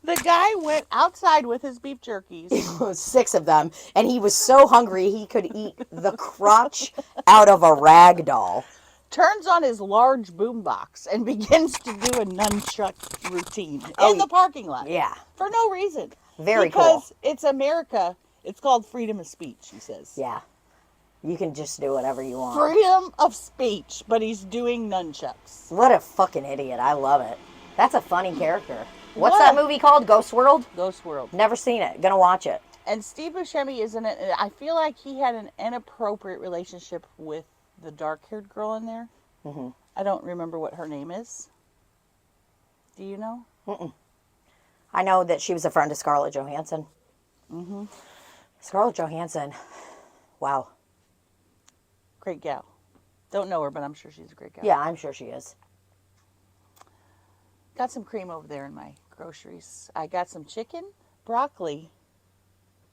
The guy went outside with his beef jerkies. 6 of them. And he was so hungry he could eat the crotch out of a rag doll. Turns on his large boombox and begins to do a nunchuck routine in the parking lot. Yeah. For no reason. Very because cool. it's America. It's called freedom of speech, he says. Yeah. You can just do whatever you want. Freedom of speech, but he's doing nunchucks. What a fucking idiot. I love it. That's a funny character. What's that movie called? Ghost World? Ghost World. Never seen it. Gonna watch it. And Steve Buscemi is in it. I feel like he had an inappropriate relationship with the dark-haired girl in there. Mm-hmm. I don't remember what her name is. Do you know? Mm-mm. I know that she was a friend of Scarlett Johansson. Mm-hmm. Scarlett Johansson. Wow. Great gal. Don't know her, but I'm sure she's a great gal. Yeah, I'm sure she is. Got some cream over there in my groceries. I got some chicken, broccoli,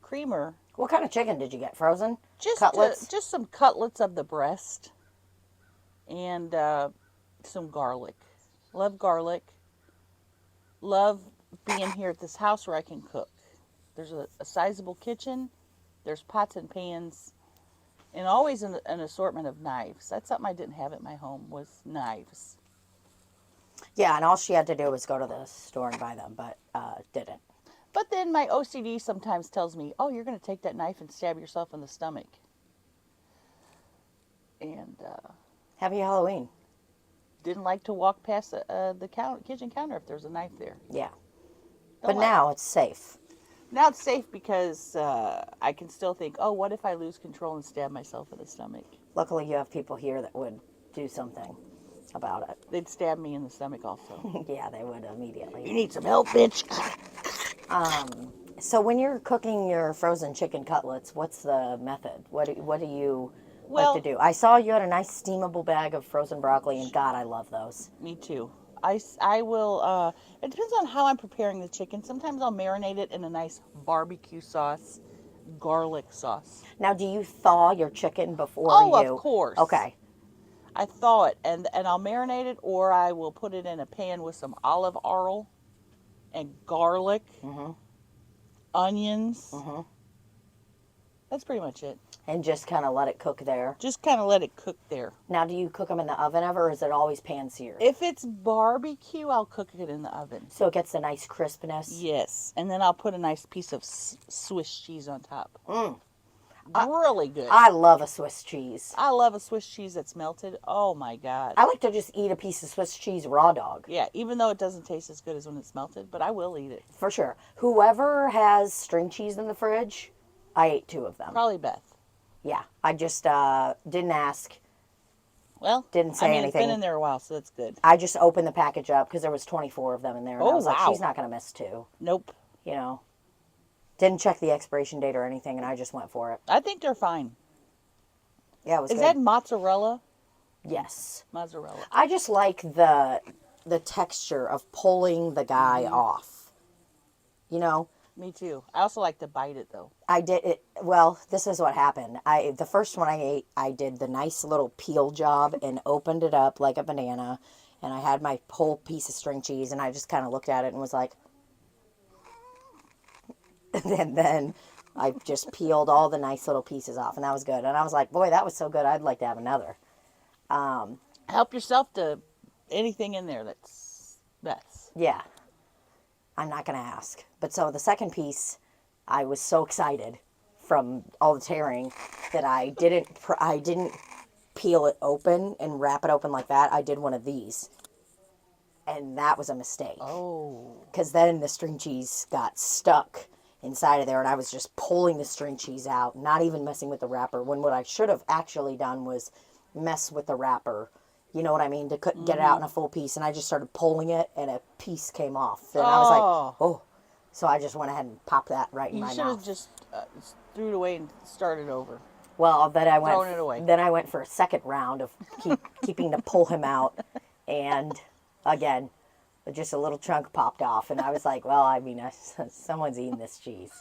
creamer. What kind of chicken did you get? Frozen? Just Cutlets? just some cutlets of the breast. And some garlic. Love garlic. Love being here at this house where I can cook. There's a sizable kitchen. There's pots and pans. And always an assortment of knives. That's something I didn't have at my home, was knives. Yeah, and all she had to do was go to the store and buy them, but didn't. But then my OCD sometimes tells me, oh, you're going to take that knife and stab yourself in the stomach. And Happy Halloween. didn't like to walk past the kitchen counter if there's a knife there. Yeah. Don't But like now it's safe. Now it's safe because I can still think, oh, what if I lose control and stab myself in the stomach? Luckily, you have people here that would do something about it. They'd stab me in the stomach also. Yeah, they would immediately. You need some help, bitch. So when you're cooking your frozen chicken cutlets, what's the method? What do you like to do? I saw you had a nice steamable bag of frozen broccoli, and God, I love those. Me too. I will, it depends on how I'm preparing the chicken. Sometimes I'll marinate it in a nice barbecue sauce, garlic sauce. Now, do you thaw your chicken before Oh, of course. Okay. I thaw it, and I'll marinate it, or I will put it in a pan with some olive oil and garlic, onions. That's pretty much it. And just kind of let it cook there. Just kind of let it cook there. Now, do you cook them in the oven ever, or is it always pan-seared? If it's barbecue, I'll cook it in the oven. So it gets a nice crispness? Yes, and then I'll put a nice piece of Swiss cheese on top. Really good. I love a Swiss cheese. I love a Swiss cheese that's melted. Oh my God. I like to just eat a piece of Swiss cheese raw dog. Yeah, even though it doesn't taste as good as when it's melted, but I will eat it. For sure. Whoever has string cheese in the fridge, I ate 2 of them. Probably Beth. Yeah, I just didn't ask. Well, Didn't say It's anything. been in there a while, so that's good. I just opened the package up because there was 24 of them in there. And I Oh, was like, wow. she's not going to miss 2. Nope. You know. Didn't check the expiration date or anything, and I just went for it. I think they're fine. Yeah, it was Is good. that mozzarella? Yes. Mozzarella. I just like the texture of pulling the guy off. You know? Me too. I also like to bite it though. I did it. Well, this is what happened. The first one I ate, I did the nice little peel job and opened it up like a banana. And I had my whole piece of string cheese, and I just kind of looked at it and was like, and then I just peeled all the nice little pieces off, and that was good. And I was like, boy, that was so good. I'd like to have another. Help yourself to anything in there that's Beth's. Yeah. I'm not going to ask. But so the second piece, I was so excited from all the tearing that I didn't peel it open and wrap it open like that. I did one of these. And that was a mistake. Oh. Because then the string cheese got stuck inside of there, and I was just pulling the string cheese out, not even messing with the wrapper, when what I should have actually done was mess with the wrapper. You know what I mean? To get it out in a full piece. And I just started pulling it, and a piece came off. And I was like, oh. So I just went ahead and popped that right in You my should have mouth. just threw it away and started over. Well, then I went. Throwing it away. Then I went for a second round of keeping to pull him out, and again, Just a little chunk popped off, and I was like, well, I mean, someone's eating this cheese.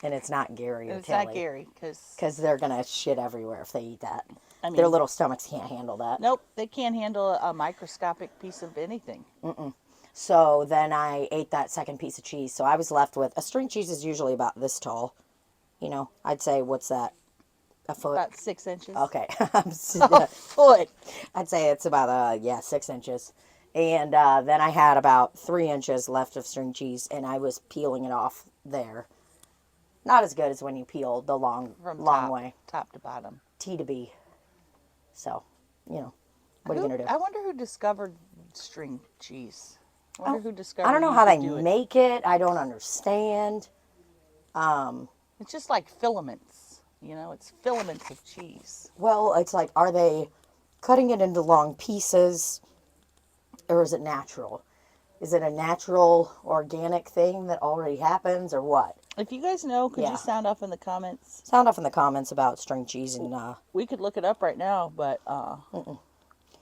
And it's not Gary or It's Tilly. not Gary, because Because they're going to shit everywhere if they eat that. I mean, Their little stomachs can't handle that. nope, they can't handle a microscopic piece of anything. So then I ate that second piece of cheese. So I was left with, a string cheese is usually about this tall. You know, I'd say, what's that? A foot? About 6 inches. Okay. A foot. I'd say it's about, 6 inches. And then I had about 3 inches left of string cheese, and I was peeling it off there. Not as good as when you peel the long way. Top to bottom. T to B. So, you know, what are you going to do? I wonder who discovered string cheese. I wonder who discovered I don't know you how they could do it. make it. I don't understand. It's just like filaments. You know, it's filaments of cheese. Well, it's like, are they cutting it into long pieces, or is it natural? Is it a natural, organic thing that already happens, or what? If you guys know, could Yeah. you sound off in the comments? Sound off in the comments about string cheese and We could look it up right now, but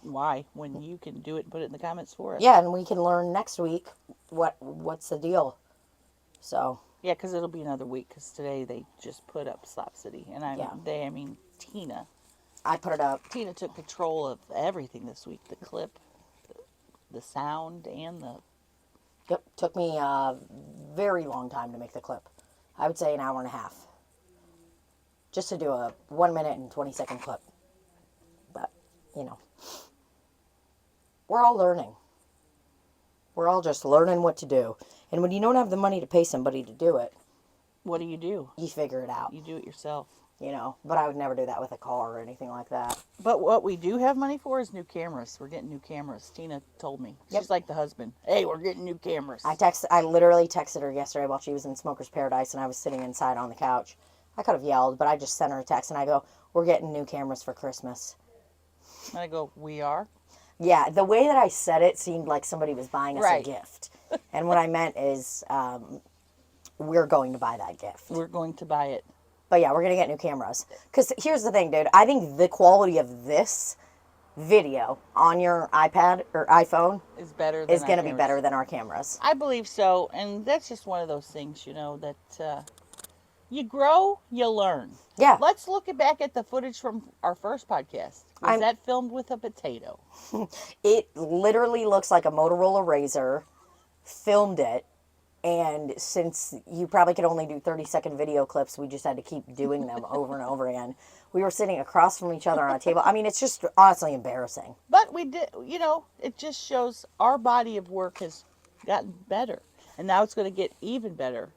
why? When you can do it and put it in the comments for us. yeah, and we can learn next week what's the deal. So Yeah, because it'll be another week, because today they just put up Slop City. And I Yeah. mean, Tina. I put it up. Tina took control of everything this week. The clip, the sound, and the... Yep, took me a very long time to make the clip. I would say an hour and a half. Just to do a 1 minute and 20-second clip. But, you know, we're all learning. We're all just learning what to do. And when you don't have the money to pay somebody to do it, What do? you figure it out, You do it yourself. you know. But I would never do that with a car or anything like that. But what we do have money for is new cameras. We're getting new cameras. Tina told me. Yep. She's like the husband. Hey, we're getting new cameras. I literally texted her yesterday while she was in Smoker's Paradise and I was sitting inside on the couch. I could have yelled, but I just sent her a text and I go, we're getting new cameras for Christmas. And I go, we are? Yeah, the way that I said it seemed like somebody was buying us Right. a gift. And what I meant is we're going to buy that gift. We're going to buy it. But yeah, we're going to get new cameras. Because here's the thing, dude. I think the quality of this video on your iPad or iPhone Is better than is going to our be cameras. better than our cameras. I believe so. And that's just one of those things, you know, that you grow, you learn. Yeah. Let's look back at the footage from our first podcast. Was that filmed with a potato? It literally looks like a Motorola Razr filmed it. And since you probably could only do 30-second video clips, we just had to keep doing them over and over again. We were sitting across from each other on a table. I mean, it's just honestly embarrassing. But we did, you know, it just shows our body of work has gotten better. And now it's going to get even better.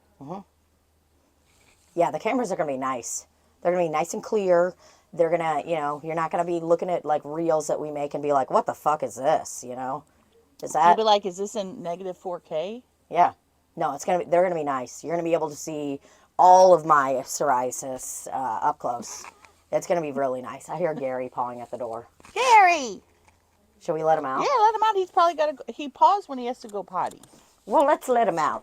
Yeah, the cameras are going to be nice. They're going to be nice and clear. They're going to, you know, you're not going to be looking at like reels that we make and be like, what the fuck is this? You know? Is You'll that? be like, is this in negative 4K? Yeah. No, they're going to be nice. You're going to be able to see all of my psoriasis up close. It's going to be really nice. I hear Gary pawing at the door. Gary! Should we let him out? Yeah, let him out. He's probably got to, he paused when he has to go potty. Well, let's let him out.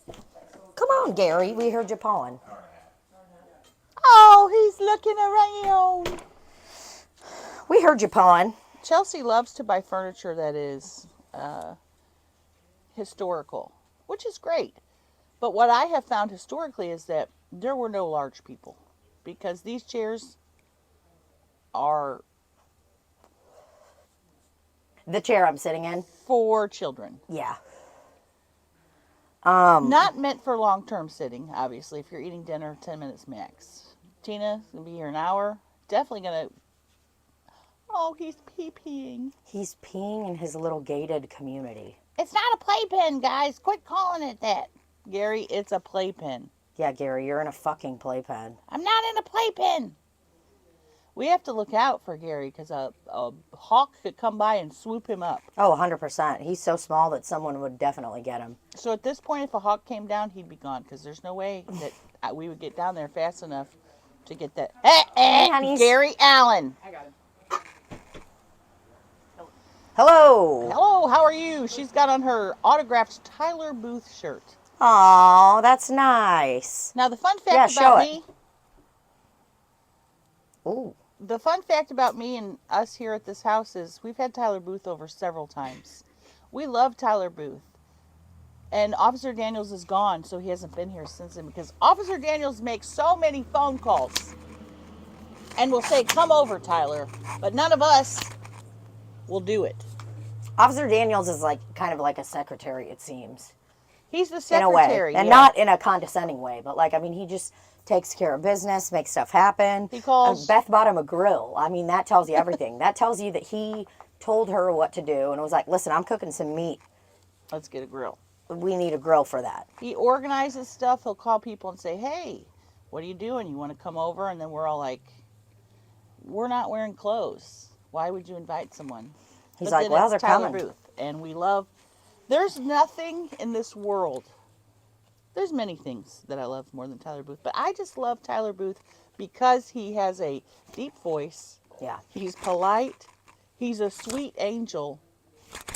Come on, Gary. We heard you pawing. Oh, he's looking around. We heard you pawing. Chelsea loves to buy furniture that is historical, which is great. But what I have found historically is that there were no large people, because these chairs are The chair I'm sitting in? for children. Yeah. Not meant for long-term sitting, obviously. If you're eating dinner, 10 minutes max. Tina's going to be here an hour. Definitely going to... Oh, he's pee-peeing. He's peeing in his little gated community. It's not a playpen, guys. Quit calling it that. Gary, it's a playpen. Yeah, Gary, you're in a fucking playpen. I'm not in a playpen. We have to look out for Gary, because a hawk could come by and swoop him up. Oh, 100%. He's so small that someone would definitely get him. So at this point, if a hawk came down, he'd be gone, because there's no way that we would get down there fast enough to get that. Hey, honeys. Gary Allen. I got him. Hello. Hello, how are you? She's got on her autographed Tyler Booth shirt. Aw, that's nice. Now, the fun Yeah, fact show about it. me, Ooh. the fun fact about me and us here at this house is we've had Tyler Booth over several times. We love Tyler Booth. And Officer Daniels is gone, so he hasn't been here since then because Officer Daniels makes so many phone calls and will say, come over, Tyler. But none of us will do it. Officer Daniels is like kind of like a secretary, it seems. He's the In a way. secretary. And yeah. not in a condescending way, but like, I mean, he just takes care of business, makes stuff happen. He calls. Beth bought him a grill. I mean, that tells you everything. That tells you that he told her what to do and was like, listen, I'm cooking some meat. Let's get a grill. We need a grill for that. He organizes stuff. He'll call people and say, hey, what are you doing? You want to come over? And then we're all like, we're not wearing clothes. Why would you invite someone? He's But like, then well, it's they're Tyler coming. Booth. And we love, there's nothing in this world. There's many things that I love more than Tyler Booth. But I just love Tyler Booth because he has a deep voice. Yeah. He's polite. He's a sweet angel.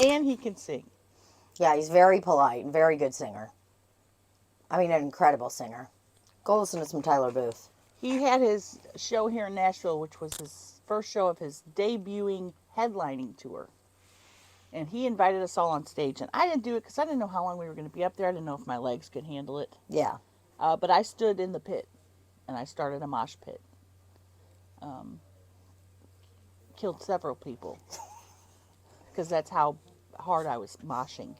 And he can sing. Yeah, he's very polite, very good singer. I mean, an incredible singer. Go listen to some Tyler Booth. He had his show here in Nashville, which was his first show of his debuting headlining tour. And he invited us all on stage. And I didn't do it because I didn't know how long we were going to be up there. I didn't know if my legs could handle it. Yeah. But I stood in the pit. And I started a mosh pit. Killed several people. Because that's how hard I was moshing.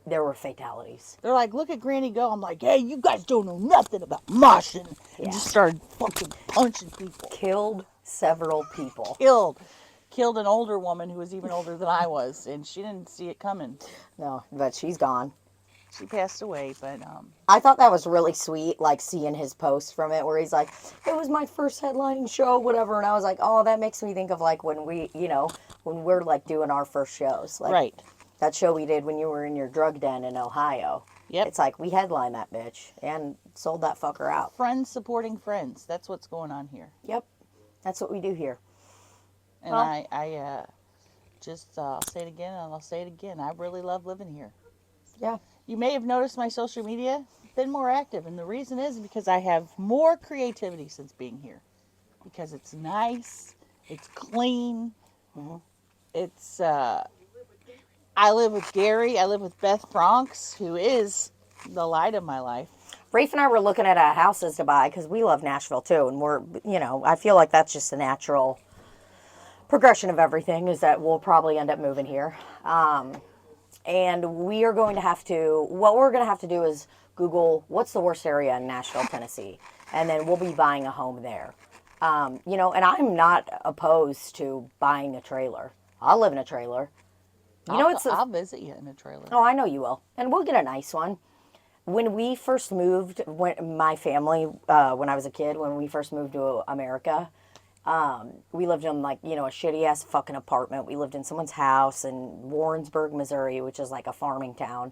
There were fatalities. They're like, look at Granny go. I'm like, hey, you guys don't know nothing about moshing. Yeah. And just started fucking punching people. Killed several people. Killed an older woman who was even older than I was. And she didn't see it coming. No, but she's gone. She passed away, but I thought that was really sweet, like seeing his post from it where he's like, it was my first headlining show, whatever. And I was like, oh, that makes me think of like when we, when we're like doing our first shows. Like right. that show we did when you were in your drug den in Ohio. Yep. It's like we headlined that bitch and sold that fucker out. Friends supporting friends. That's what's going on here. Yep. That's what we do here. And Well, I I'll say it again and I'll say it again. I really love living here. Yeah. You may have noticed my social media been more active, and the reason is because I have more creativity since being here. Because it's nice, it's clean, it's I live with Gary, I live with Beth Franks, who is the light of my life. Rafe and I were looking at houses to buy because we love Nashville too, and we're, I feel like that's just a natural progression of everything is that we'll probably end up moving here. And what we're going to have to do is Google what's the worst area in Nashville, Tennessee, and then we'll be buying a home there. And I'm not opposed to buying a trailer. I'll live in a trailer. I'll visit you in a trailer. Oh, I know you will, and we'll get a nice one. When we first moved, my family, when I was a kid, when we first moved to America, we lived in a shitty ass fucking apartment. We lived in someone's house in Warrensburg, Missouri, which is like a farming town,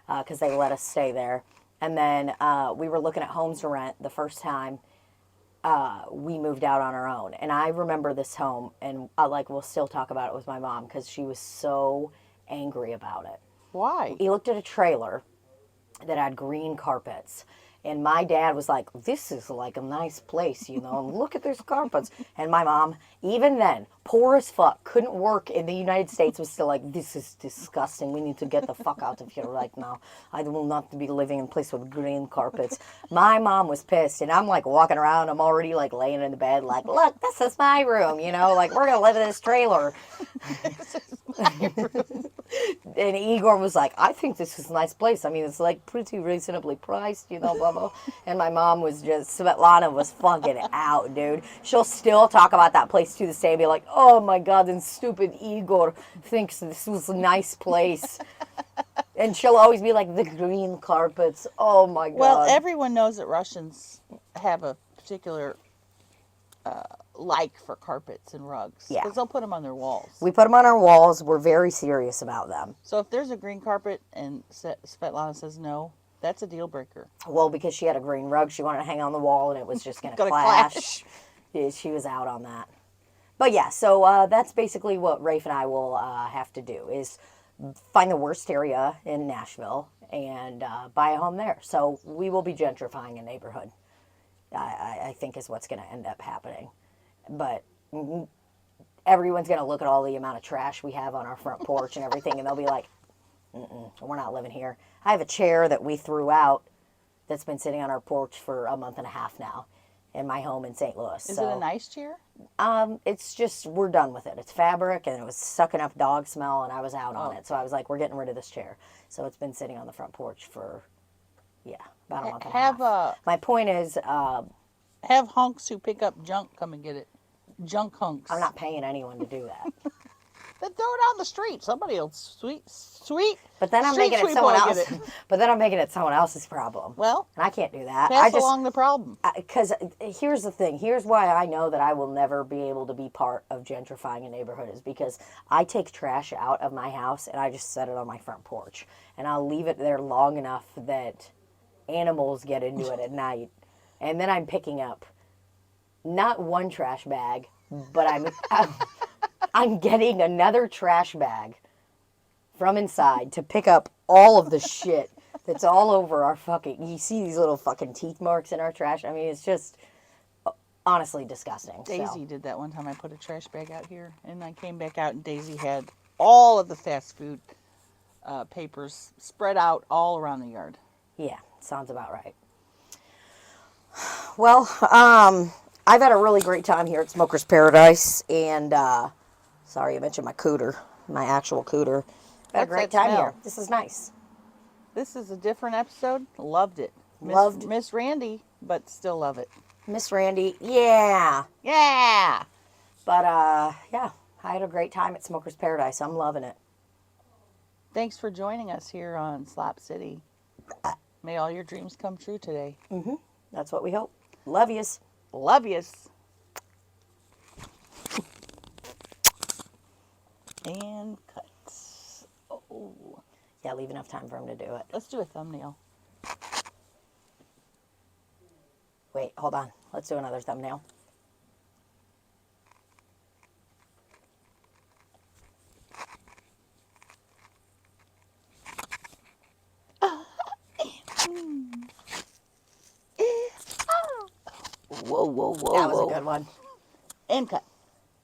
because they let us stay there. And then we were looking at homes to rent the first time we moved out on our own. And I remember this home, and we'll still talk about it with my mom because she was so angry about it. Why? He looked at a trailer that had green carpets. And my dad was like, this is like a nice place, and look at these carpets. And my mom, even then, poor as fuck, couldn't work in the United States, was still like, this is disgusting. We need to get the fuck out of here right now. I will not be living in a place with green carpets. My mom was pissed, and I'm like walking around. I'm already like laying in the bed like, look, this is my room, like we're going to live in this trailer. This is my room. And Igor was like, I think this is a nice place. I mean, it's like pretty reasonably priced, blah, blah. And my mom was Svetlana was fucking out, dude. She'll still talk about that place to this day and be like, oh my God, and stupid Igor thinks this was a nice place. And she'll always be like, the green carpets, oh my God. Well, everyone knows that Russians have a particular like for carpets and rugs. Yeah. Because they'll put them on their walls. We put them on our walls. We're very serious about them. So if there's a green carpet and Svetlana says no, that's a deal breaker. Well, because she had a green rug she wanted to hang on the wall and it was just going to Gonna clash. Yeah, she was out on that. But yeah, so that's basically what Rafe and I will have to do is find the worst area in Nashville and buy a home there. So we will be gentrifying a neighborhood, I think is what's going to end up happening. But everyone's going to look at all the amount of trash we have on our front porch and everything, and they'll be like, we're not living here. I have a chair that we threw out that's been sitting on our porch for a month and a half now in my home in St. Louis. Is it a nice chair? It's just, we're done with it. It's fabric, and it was sucking up dog smell, and I was out on it. So I was like, we're getting rid of this chair. So it's been sitting on the front porch for, about a month and a half. My point is... have hunks who pick up junk come and get it. Junk hunks. I'm not paying anyone to do that. Then throw it on the street. Somebody will sweet. But then I'm making it someone else. But then I'm making it someone else's problem. Well, and I can't do that. Pass along the problem. Because here's the thing. Here's why I know that I will never be able to be part of gentrifying a neighborhood is because I take trash out of my house and I just set it on my front porch, and I'll leave it there long enough that animals get into it at night, and then I'm picking up not one trash bag, but I'm getting another trash bag from inside to pick up all of the shit that's all over our fucking... You see these little fucking teeth marks in our trash? I mean, it's just honestly disgusting. Daisy did that one time. I put a trash bag out here, and I came back out, and Daisy had all of the fast food papers spread out all around the yard. Yeah, sounds about right. Well, I've had a really great time here at Smoker's Paradise, and sorry I mentioned my cooter, my actual cooter. I've had a great time here. This is nice. This is a different episode. Loved it. Loved Miss Randy, but still love it. Miss Randy, yeah. Yeah. But yeah, I had a great time at Smoker's Paradise. I'm loving it. Thanks for joining us here on Slop City. May all your dreams come true today. Mm-hmm. That's what we hope. Love yous. Love yous. And cut. Oh. Yeah, leave enough time for him to do it. Let's do a thumbnail. Wait, hold on. Let's do another thumbnail. Whoa, whoa, whoa. That was a good one. And cut.